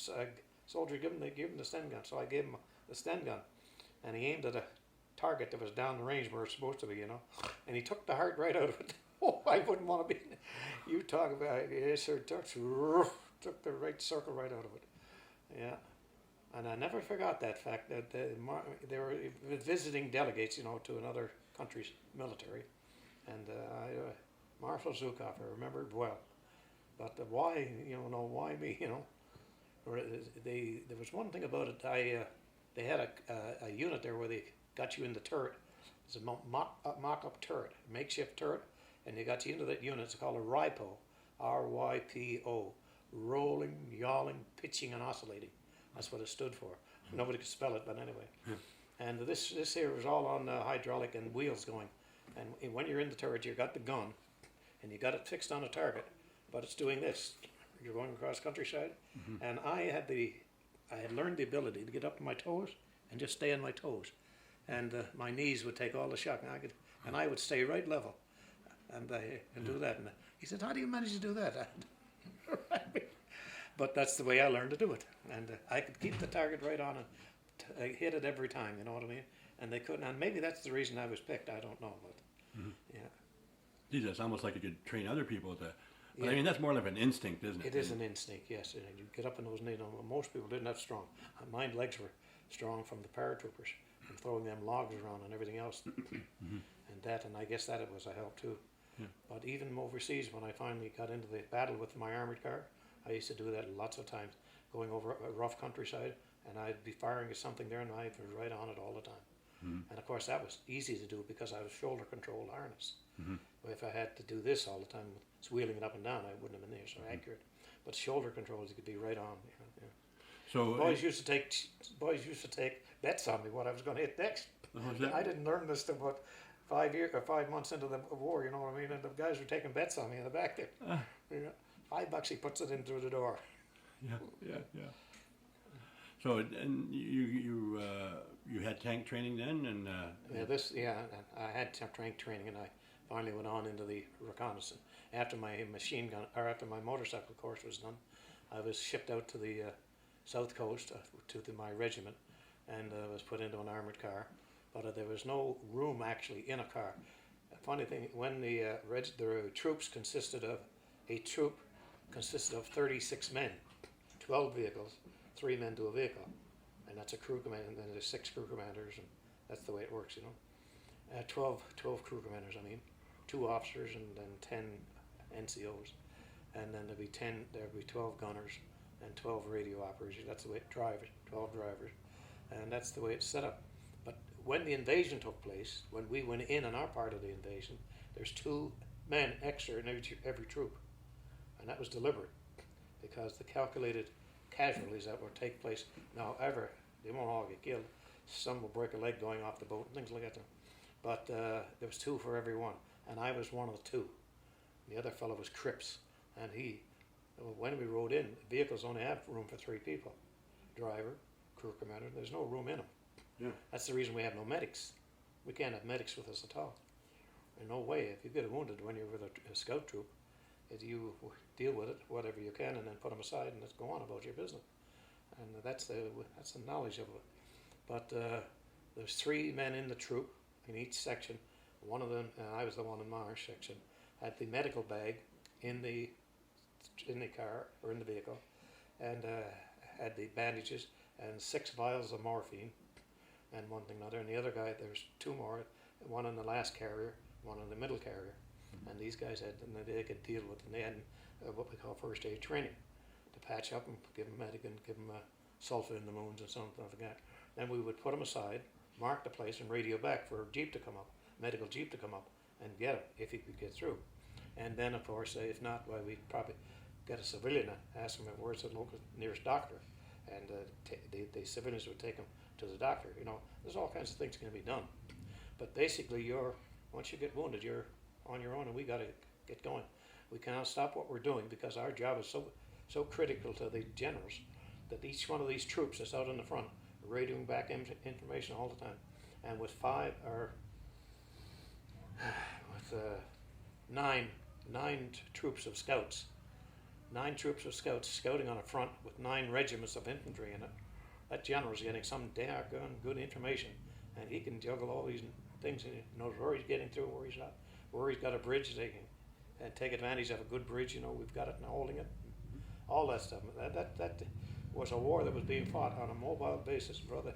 soldier, give him the Sten gun. So I gave him the Sten gun. And he aimed at a target that was down the range where it's supposed to be, And he took the heart right out of it. Oh, I wouldn't want to be. You talk about it. Yes, sir. Took the right circle right out of it. Yeah. And I never forgot that fact that they were visiting delegates, to another country's military. And Marshal Zhukov, I remember it well. But why, why me, There was one thing about it. They had a unit there where they got you in the turret. It's a mock-up turret, a makeshift turret, and they got you into that unit. It's called a RYPO, R-Y-P-O, rolling, yawling, pitching, and oscillating. That's what it stood for. Nobody could spell it, but anyway. And this here was all on hydraulic and wheels going. And when you're in the turret, you got the gun, and you got it fixed on a target, but it's doing this. You're going across countryside, and I had learned the ability to get up to my toes and just stay on my toes, and my knees would take all the shock, and I would stay right level. and do that. And he said, "How do you manage to do that?" But that's the way I learned to do it, and I could keep the target right on and hit it every time. You know what I mean? And they couldn't. And maybe that's the reason I was picked. I don't know, but yeah. Geez, it's almost like you could train other people to. But Yeah. I mean, that's more of an instinct, isn't it? It is an instinct, yes. And you get up in those knees. Most people didn't have strong. My legs were strong from the paratroopers, from throwing them logs around and everything else, and I guess that it was a help too. Yeah. But even overseas, when I finally got into the battle with my armored car, I used to do that lots of times, going over a rough countryside, and I'd be firing at something there, and I was right on it all the time. And of course, that was easy to do because I was shoulder control harness. If I had to do this all the time, wheeling it up and down, I wouldn't have been near so accurate. But shoulder controls, you could be right on. Yeah. So Boys used to take bets on me what I was going to hit next. was that? I didn't learn this till about 5 months into the war. You know what I mean? And the guys were taking bets on me in the back there. $5 he puts it in through the door. Yeah. So and you had tank training then, and I had tank training, and I finally went on into the reconnaissance. After my after my motorcycle course was done, I was shipped out to the south coast my regiment, and was put into an armored car. But there was no room actually in a car. A funny thing, when the troops consisted of 36 men, 12 vehicles, 3 men to a vehicle, and that's a crew commander. And then there's 6 crew commanders, and that's the way it works, 12 crew commanders, 2 officers, and then 10 NCOs, and then there'd be 12 gunners and 12 radio operators. That's the way 12 drivers, and that's the way it's set up. But when the invasion took place, when we went in on our part of the invasion, there's 2 men extra in every troop, and that was deliberate because the calculated casualties that would take place. Now, they won't all get killed. Some will break a leg going off the boat and things like that. But there was 2 for every one, and I was one of the 2. The other fellow was Cripps, and when we rode in, vehicles only have room for 3 people: driver, crew commander. There's no room in them. Yeah. That's the reason we have no medics. We can't have medics with us at all. In no way. If you get wounded when you're with a scout troop, you deal with it, whatever you can, and then put them aside and let's go on about your business. And that's the knowledge of it. But there's 3 men in the troop in each section. One of them, I was the one in my section, had the medical bag in the car or in the vehicle, and had the bandages and 6 vials of morphine and one thing or another. And the other guy, there's 2 more, one in the last carrier, one in the middle carrier. And these guys they could deal with, and they had what we call first aid training to patch up and give them medic and give them sulfa in the wounds and something like that. Then we would put them aside, mark the place, and radio back for a jeep to come up, medical jeep to come up and get him if he could get through. And then, of course, if not, we'd probably get a civilian and ask him where's the local nearest doctor, and the civilians would take him to the doctor. There's all kinds of things can be done. But basically, once you get wounded, you're on your own, and we got to get going. We cannot stop what we're doing because our job is so critical to the generals that each one of these troops that's out in the front radioing back information all the time. And with 9 troops of scouts, 9 troops of scouts scouting on a front with 9 regiments of infantry in it, that general's getting some damn good information, and he can juggle all these things, and he knows where he's getting through, where he's not. Where he's got a bridge, they can take advantage of a good bridge. We've got it and holding it, all that stuff. That was a war that was being fought on a mobile basis, brother.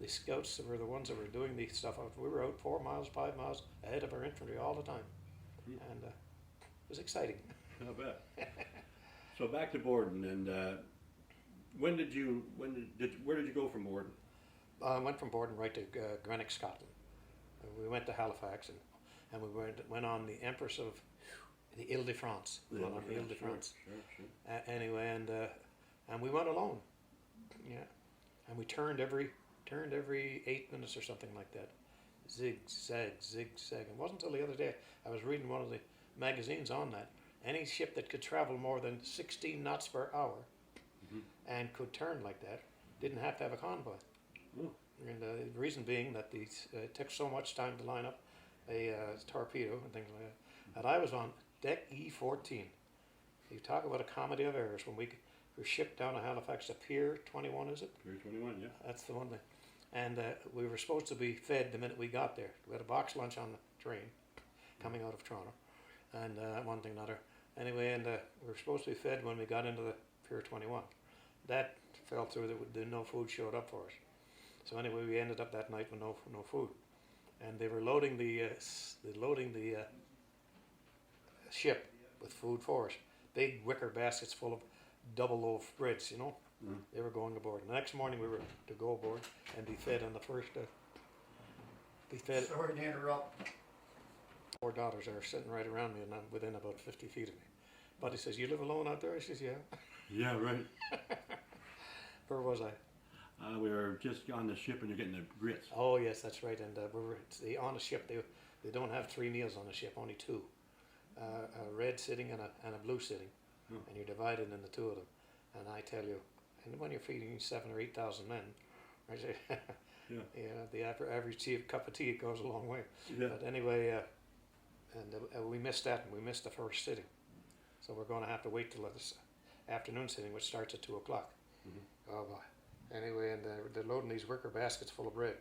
The scouts were the ones that were doing the stuff. We were out 4 miles, 5 miles ahead of our infantry all the time, and it was exciting. I bet. So back to Borden, and where did you go from Borden? I went from Borden right to Greenock, Scotland. We went to Halifax and we went on the Empress of the Ile-de-France. Sure. Anyway, and we went alone. Yeah, and we turned every 8 minutes or something like that. Zigzag. It wasn't until the other day I was reading one of the magazines on that. Any ship that could travel more than 16 knots per hour and could turn like that didn't have to have a convoy. And the reason being that it took so much time to line up a torpedo and things like that. And I was on deck E14. You talk about a comedy of errors. When we were shipped down to Halifax to Pier 21, is it? Pier 21, yeah. That's the one thing. And we were supposed to be fed the minute we got there. We had a box lunch on the train coming out of Toronto, and one thing another. Anyway, and we were supposed to be fed when we got into the Pier 21. That fell through. No food showed up for us. So anyway, we ended up that night with no food, and they were loading the ship with food for us. Big wicker baskets full of double loaf breads, you know. Mm. They were going aboard. The next morning we were to go aboard and be fed on the first. Be fed. Sorry to interrupt. 4 daughters are sitting right around me, and I'm within about 50 feet of me. But he says, "You live alone out there?" I says, "Yeah." Yeah, right. Where was I? We were just on the ship and you're getting the grits. Oh yes, that's right. And on a ship. They don't have 3 meals on a ship, only 2. A red sitting and a blue sitting, and you're divided into 2 of them. And I tell you, and when you're feeding 7,000 or 8,000 men, I say, Yeah. the average cup of tea goes a long way. Yeah. But anyway, and we missed that, and we missed the first sitting, so we're going to have to wait till this afternoon sitting, which starts at 2 o'clock. Mm-hmm. Oh boy. Anyway, and they're loading these wicker baskets full of bread,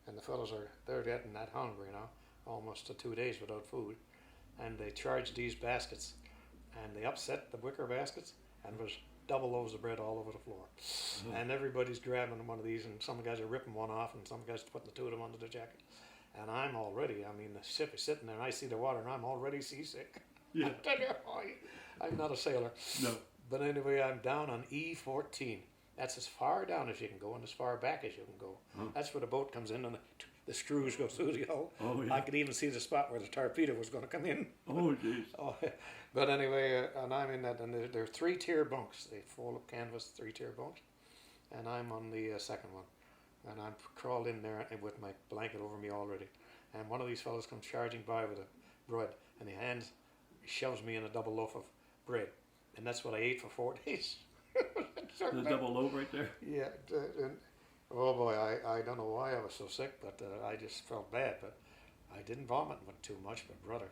and the fellows they're getting that hungry now, almost to 2 days without food, and they charged these baskets, and they upset the wicker baskets, and was double loaves of bread all over the floor. Oh. And everybody's grabbing one of these, and some guys are ripping one off, and some guys are putting the 2 of them under their jacket. And I'm already, the ship is sitting there, and I see the water, and I'm already seasick. Yeah. I tell you, I'm not a sailor. No. But anyway, I'm down on E14. That's as far down as you can go, and as far back as you can go. Huh. That's where the boat comes in, and the screws go through the hull. Oh, yeah. I could even see the spot where the torpedo was going to come in. Oh, jeez. Oh, but anyway, and I'm in that, and there are 3-tier bunks. They fold up canvas 3-tier bunks, and I'm on the second one, and I'm crawled in there with my blanket over me already, and one of these fellows comes charging by with a bread, and he shoves me in a double loaf of bread, and that's what I ate for 4 days. The double loaf right there. Yeah, and, oh boy, I don't know why I was so sick, but I just felt bad, but I didn't vomit too much, but brother.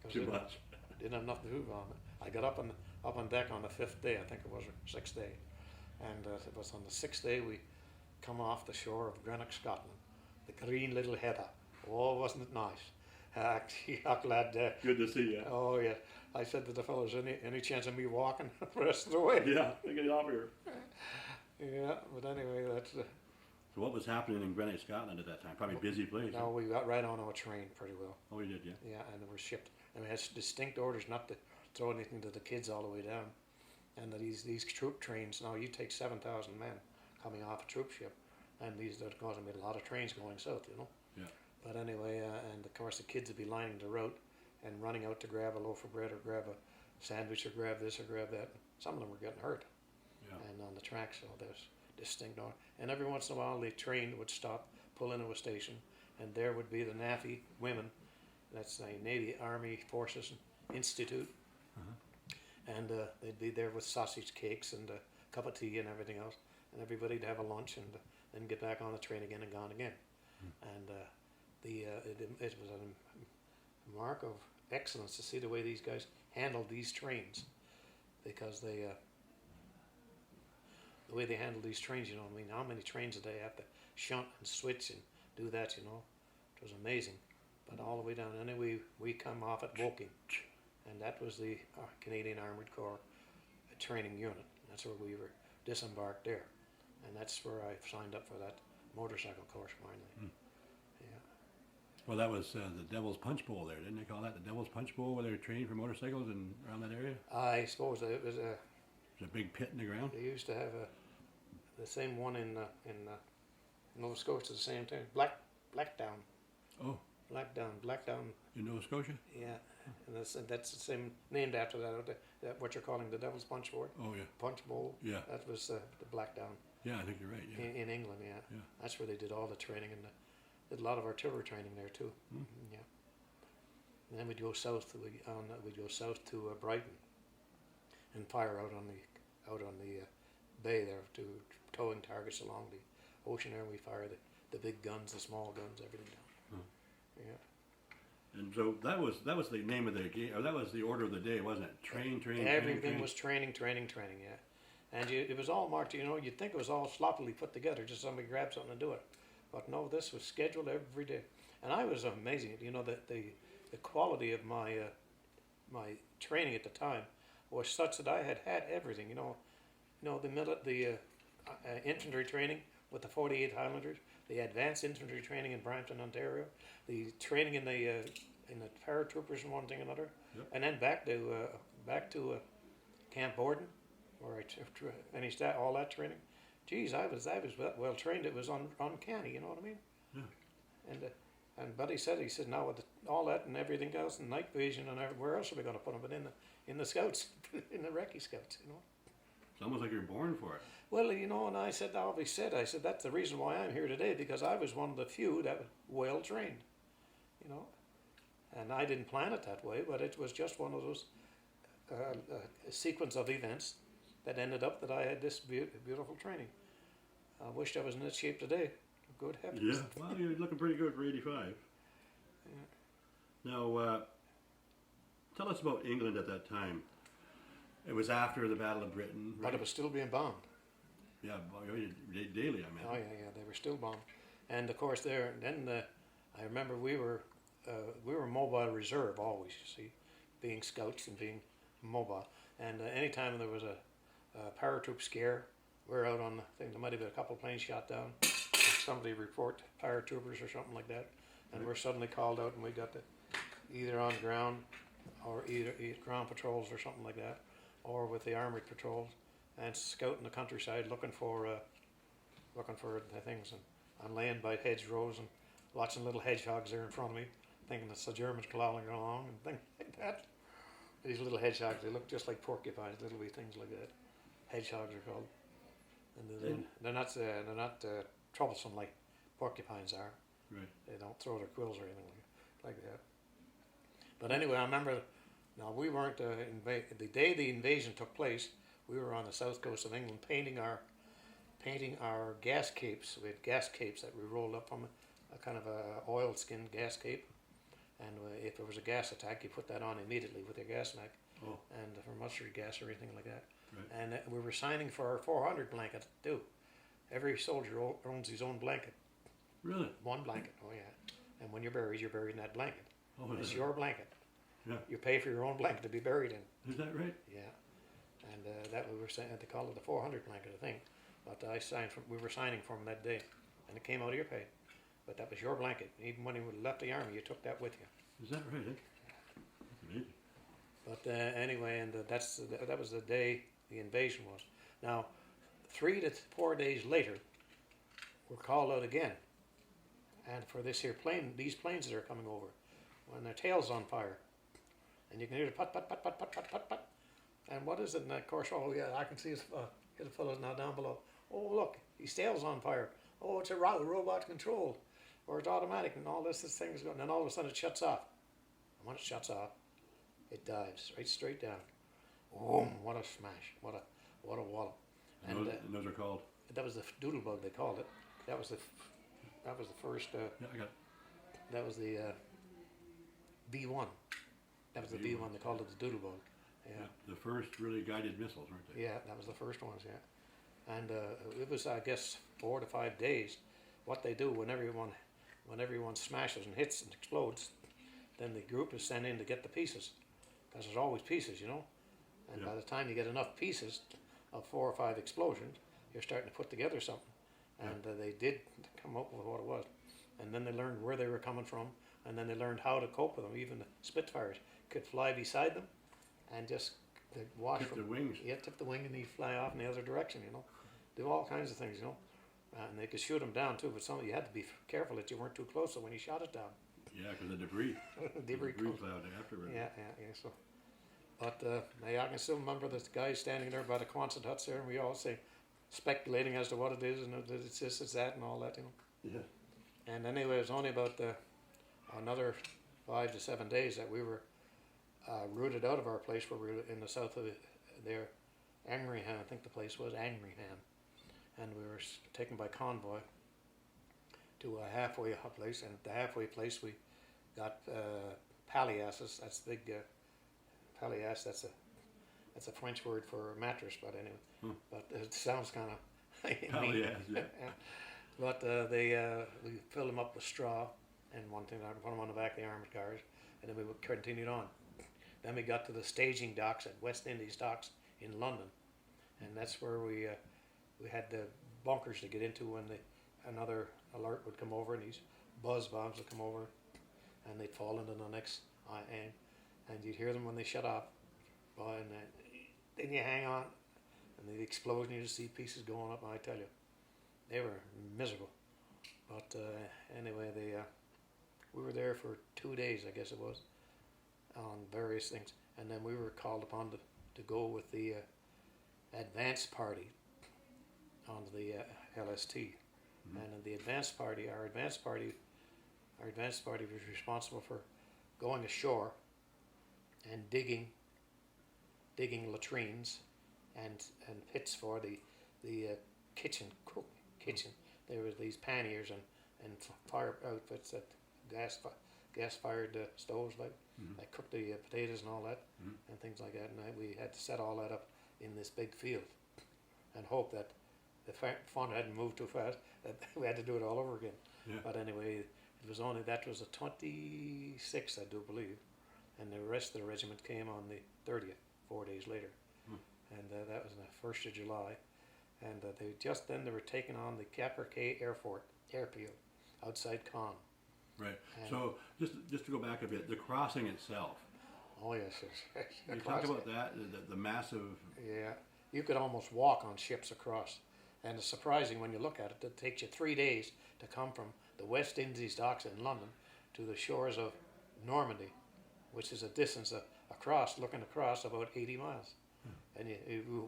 Too much. Didn't have enough to do vomit. I got up on deck on the 5th day, I think it was, or 6th day. And it was on the 6th day we come off the shore of Greenock, Scotland. The green little heather. Oh, wasn't it nice? Yeah, glad. Good to see you. Oh, yeah. I said to the fellows, any chance of me walking the rest of the way? Yeah, get it off here. Yeah, but anyway, that's... So what was happening in Greenwich, Scotland at that time? Probably a busy place. No, we got right on our train pretty well. Oh, we did, yeah. Yeah, and we were shipped. And we had distinct orders not to throw anything to the kids all the way down. And these troop trains, now you take 7,000 men coming off a troop ship, and there's going to be a lot of trains going south, you know. Yeah. But anyway, and of course the kids would be lining the route and running out to grab a loaf of bread or grab a sandwich or grab this or grab that. Some of them were getting hurt. Yeah. And on the track, so there's distinct order. And every once in a while the train would stop, pull into a station, and there would be the NAFI women. That's the Navy Army Forces Institute. And they'd be there with sausage cakes and a cup of tea and everything else, and everybody'd have a lunch and then get back on the train again and gone again. And it was a mark of excellence to see the way these guys handled these trains, because the way they handled these trains, you know, how many trains a day have to shunt and switch and do that, you know. It was amazing. But all the way down, anyway, we come off at Woking, and that was the Canadian Armoured Corps training unit. That's where we were disembarked there, and that's where I signed up for that motorcycle course finally. Yeah. Well, that was the Devil's Punch Bowl there, didn't they call that the Devil's Punch Bowl, where they were training for motorcycles and around that area? I suppose it was a. There's a big pit in the ground. They used to have the same one in Nova Scotia, the same time. Blackdown. Oh, Blackdown. in Nova Scotia? Yeah, and that's the same, named after that what you're calling the Devil's Punch Bowl. Oh, yeah. Punch Bowl. Yeah. That was the Blackdown Yeah, I think you're right. Yeah. in England. Yeah. Yeah. That's where they did all the training, and did a lot of artillery training there too. Yeah. And then we'd go south. We'd go south to Brighton, and fire out on the bay there, to towing targets along the ocean there. We fire the big guns, the small guns, everything down. Yeah. And so that was the name of the game, or that was the order of the day, wasn't it? Train, Everything train. was training, yeah. And it was all marked, you'd think it was all sloppily put together, just somebody grabbed something and do it. But no, this was scheduled every day. And I was amazing, the quality of my my training at the time was such that I had everything, the infantry training with the 48 Highlanders, the advanced infantry training in Brampton, Ontario, the training in the paratroopers and one thing and another, Yep. and then back to Camp Borden, where I finished all that training. Geez, I was well trained. It was uncanny, you know what I mean? Yeah. And Buddy said, now with all that and everything else, and night vision and everywhere else, are we going to put them? But in the scouts, in the Recce scouts, It's almost like you're born for it. Well, and I said, that's the reason why I'm here today, because I was one of the few that was well trained, and I didn't plan it that way, but it was just one of those sequence of events that ended up that I had this beautiful training. I wished I was in this shape today. Good heavens. Yeah. Well, you're looking pretty good for 85. Yeah. Now, tell us about England at that time. It was after the Battle of Britain, right? But it was still being bombed. Yeah, daily, I mean. Oh yeah, they were still bombed, and of course I remember we were mobile reserve always. You see, being scouts and being mobile, and anytime there was a paratroop scare, we're out on the thing. There might have been a couple of planes shot down. Somebody report paratroopers or something like that, and we're suddenly called out, and we got either on the ground or either ground patrols or something like that, or with the armored patrols, and scouting the countryside looking for the things, and I'm laying by hedgerows and watching little hedgehogs there in front of me, thinking it's the Germans crawling along and things like that. These little hedgehogs, they look just like porcupines, little wee things like that. Hedgehogs are called, and they're not troublesome like porcupines are. Right. They don't throw their quills or anything like that. But anyway, I remember. Now we weren't the day the invasion took place. We were on the south coast of England painting our gas capes. We had gas capes that we rolled up from a kind of a oilskin gas cape, and if there was a gas attack, you put that on immediately with your gas mask, and for mustard gas or anything like that. Right. And we were signing for our 400 blanket too. Every soldier owns his own blanket. Really? One blanket. Oh yeah. And when you're buried in that blanket. Oh, it's your blanket. Yeah. You pay for your own blanket to be buried in. Is that right? Yeah. And that we were saying, they call it the 400 blanket, I think. But we were signing for him that day, and it came out of your pay. But that was your blanket. Even when you left the army, you took that with you. Is that right? That's amazing. But anyway, and that was the day the invasion was. Now, 3 to 4 days later, we're called out again. And for this here these planes that are coming over, when their tail's on fire, and you can hear the put, put, put, put, put, put, put, put. And what is it? And of course, I can see the fellows now down below. Oh, look, his tail's on fire. Oh, it's a robot controlled, or it's automatic, and all this thing is going. And all of a sudden, it shuts off. And when it shuts off, it dives right straight down. Oh, what a smash! What a wallop! And those are called. That was the doodlebug, they called it. That was the first. Yeah, I got it. That was the B1. That was the B1. They called it the doodlebug. Yeah. The first really guided missiles, weren't they? Yeah, that was the first ones. Yeah, and it was, I guess, 4 to 5 days. What they do when everyone smashes and hits and explodes, then the group is sent in to get the pieces, because there's always pieces, And by the time you get enough pieces of 4 or 5 explosions, you're starting to put together something. And they did come up with what it was. And then they learned where they were coming from, and then they learned how to cope with them. Even the Spitfires could fly beside them and just watch tip the wings. Yeah, tip the wing and he'd fly off in the other direction, Do all kinds of things, And they could shoot them down too, but you had to be careful that you weren't too close so when you shot it down. Yeah, because the debris. debris cloud afterwards. Yeah, so. But I can still remember the guys standing there by the Quonset huts there, and we all say, speculating as to what it is, and it's this, it's that, and all that, Yeah. And anyway, it was only about another 5 to 7 days that we were rooted out of our place where we were in the south of there, Angryham, I think the place was Angryham, and we were taken by convoy to a halfway place, and at the halfway place we got palliasses. That's big palliasse. That's a French word for mattress, but anyway. But it sounds kind of Oh, yes, yeah. But we filled them up with straw and one thing, I put them on the back of the armored cars, and then we continued on. Then we got to the staging docks at West Indies Docks in London, and that's where we had the bunkers to get into when another alert would come over, and these buzz bombs would come over, and they'd fall into the next end, and you'd hear them when they shut off. And then you hang on, and the explosion, you just see pieces going up, and I tell you, they were miserable. But anyway, we were there for 2 days, I guess it was, on various things, and then we were called upon to go with the advance party on the LST. And in the advance party, our advance party was responsible for going ashore and digging latrines and pits for the kitchen. There was these panniers and fire outfits that gas fired stoves that cooked the potatoes and all that and things like that. And we had to set all that up in this big field and hope that the fun hadn't moved too fast, that we had to do it all over again. Yeah. But anyway, that was the 26th, I do believe, and the rest of the regiment came on the 30th, 4 days later, and that was the 1st of July, and they were taking on the Capper Cay airfield outside Caen. Right. And So just to go back a bit, the crossing itself. Oh yes. Can you talk about that? The massive. Yeah, you could almost walk on ships across. And it's surprising when you look at it. It takes you 3 days to come from the West Indies docks in London to the shores of Normandy, which is a distance looking across about 80 miles. And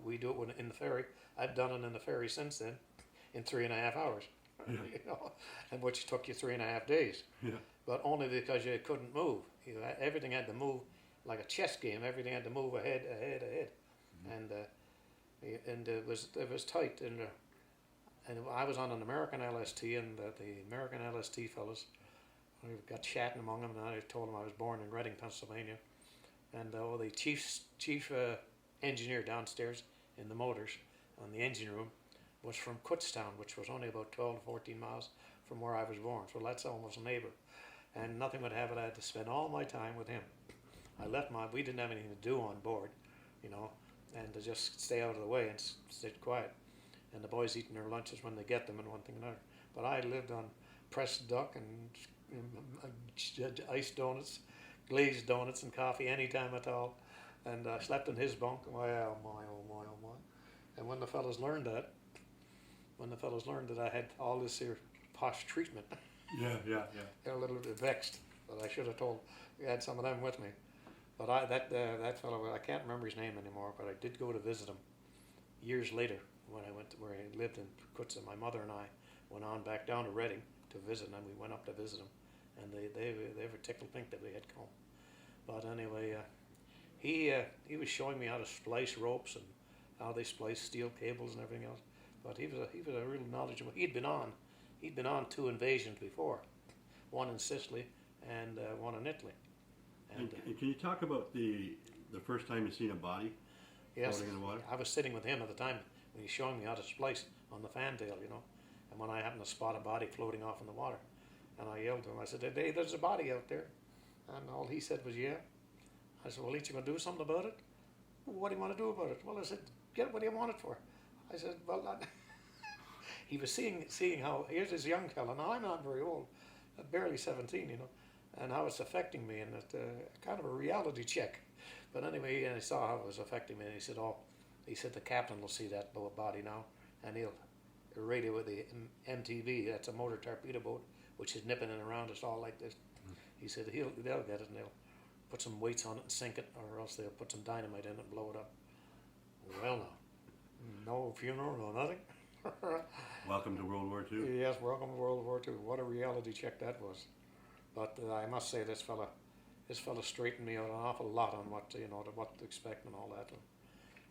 we do it in the ferry. I've done it in the ferry since then, in 3.5 hours. Yeah. You know, and which took you 3.5 days. Yeah. But only because you couldn't move. Everything had to move like a chess game. Everything had to move ahead, and it was tight. And I was on an American LST, and the American LST fellas, we got chatting among them, and I told them I was born in Reading, Pennsylvania, and the chief engineer downstairs in the motors on the engine room was from Kutztown, which was only about 12 to 14 miles from where I was born, so that's almost a neighbor. And nothing would have it, I had to spend all my time with him. We didn't have anything to do on board, and to just stay out of the way and sit quiet. And the boys eating their lunches when they get them and one thing and another. But I lived on pressed duck and iced donuts, glazed donuts and coffee anytime at all. And I slept in his bunk. Well, my, oh my, oh my. And when the fellas learned that I had all this here posh treatment, Yeah. they're a little bit vexed. But I should have had some of them with me. But that fellow, I can't remember his name anymore, but I did go to visit him years later when I went to where he lived in Kutztown. My mother and I went on back down to Reading to visit him, and we went up to visit him, and they were tickled pink that we had come. But anyway, he was showing me how to splice ropes and how they splice steel cables and everything else. But he was a real knowledgeable. He'd been on 2 invasions before, one in Sicily and one in Italy. And can you talk about the first time you seen a body floating in the water? I was sitting with him at the time when he's showing me how to splice on the fantail, and when I happened to spot a body floating off in the water, and I yelled to him, I said, "Hey, there's a body out there," and all he said was, "Yeah." I said, "Well, ain't you going to do something about it?" "What do you want to do about it?" "Well," I said, "What do you want it for?" I said, "Well," he was seeing how, here's this young fella, now I'm not very old, barely 17, and how it's affecting me, and kind of a reality check. But anyway, and I saw how it was affecting me, and he said, the captain will see that body now, and he'll radio with the MTV, that's a motor torpedo boat, which is nipping in around us all like this. He said they'll get it, and they'll put some weights on it and sink it, or else they'll put some dynamite in it and blow it up. Well now, no funeral, no nothing. Welcome to World War II. Yes, welcome to World War II. What a reality check that was. But I must say, this fella straightened me out an awful lot on what to expect and all that.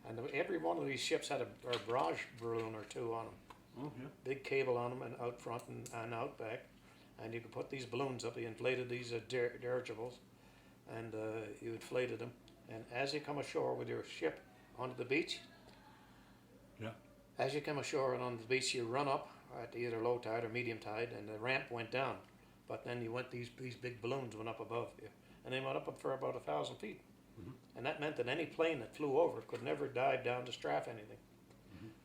And every one of these ships had a barrage balloon or two on them. Oh yeah. Big cable on them, and out front and out back. And you could put these balloons up. He inflated these dirigibles, and you inflated them. And as you come ashore with your ship onto the beach, Yeah. as you come ashore and on the beach, you run up at either low tide or medium tide, and the ramp went down. But then you went, these big balloons went up above you, and they went up for about 1,000 feet. And that meant that any plane that flew over could never dive down to strafe anything.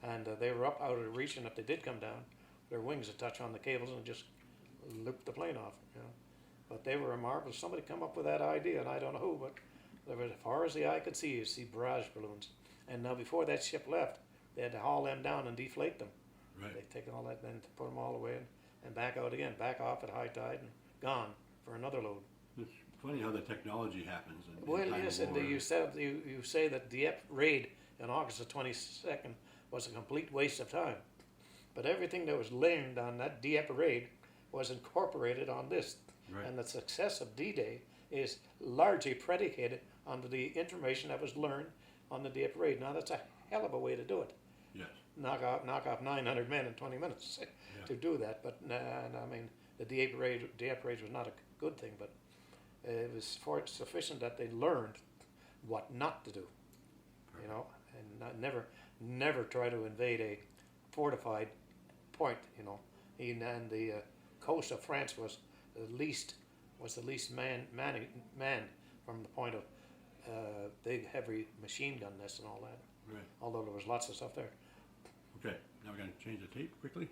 And they were up out of reach, and if they did come down, their wings would touch on the cables and just loop the plane off. You know. But they were a marvel. Somebody come up with that idea, and I don't know who, but there was, as far as the eye could see, you see barrage balloons. And now before that ship left, they had to haul them down and deflate them. Right. They take all that, then put them all away and back out again, back off at high tide and gone for another load. It's funny how the technology happens. In Well, time yes, of and war. you say that the raid in August the 22nd was a complete waste of time. But everything that was learned on that Dieppe raid was incorporated on this. Right. And the success of D-Day is largely predicated on the information that was learned on the Dieppe raid. Now, that's a hell of a way to do it. Yes. Knock off 900 men in 20 minutes to do that. But I mean, the Dieppe raid was not a good thing, but it was sufficient that they learned what not to do. You know, and never try to invade a fortified point. You know, and the coast of France was the least manned from the point of big heavy machine gun nests and all that. Right. Although there was lots of stuff there. Okay. Now we're going to change the tape quickly.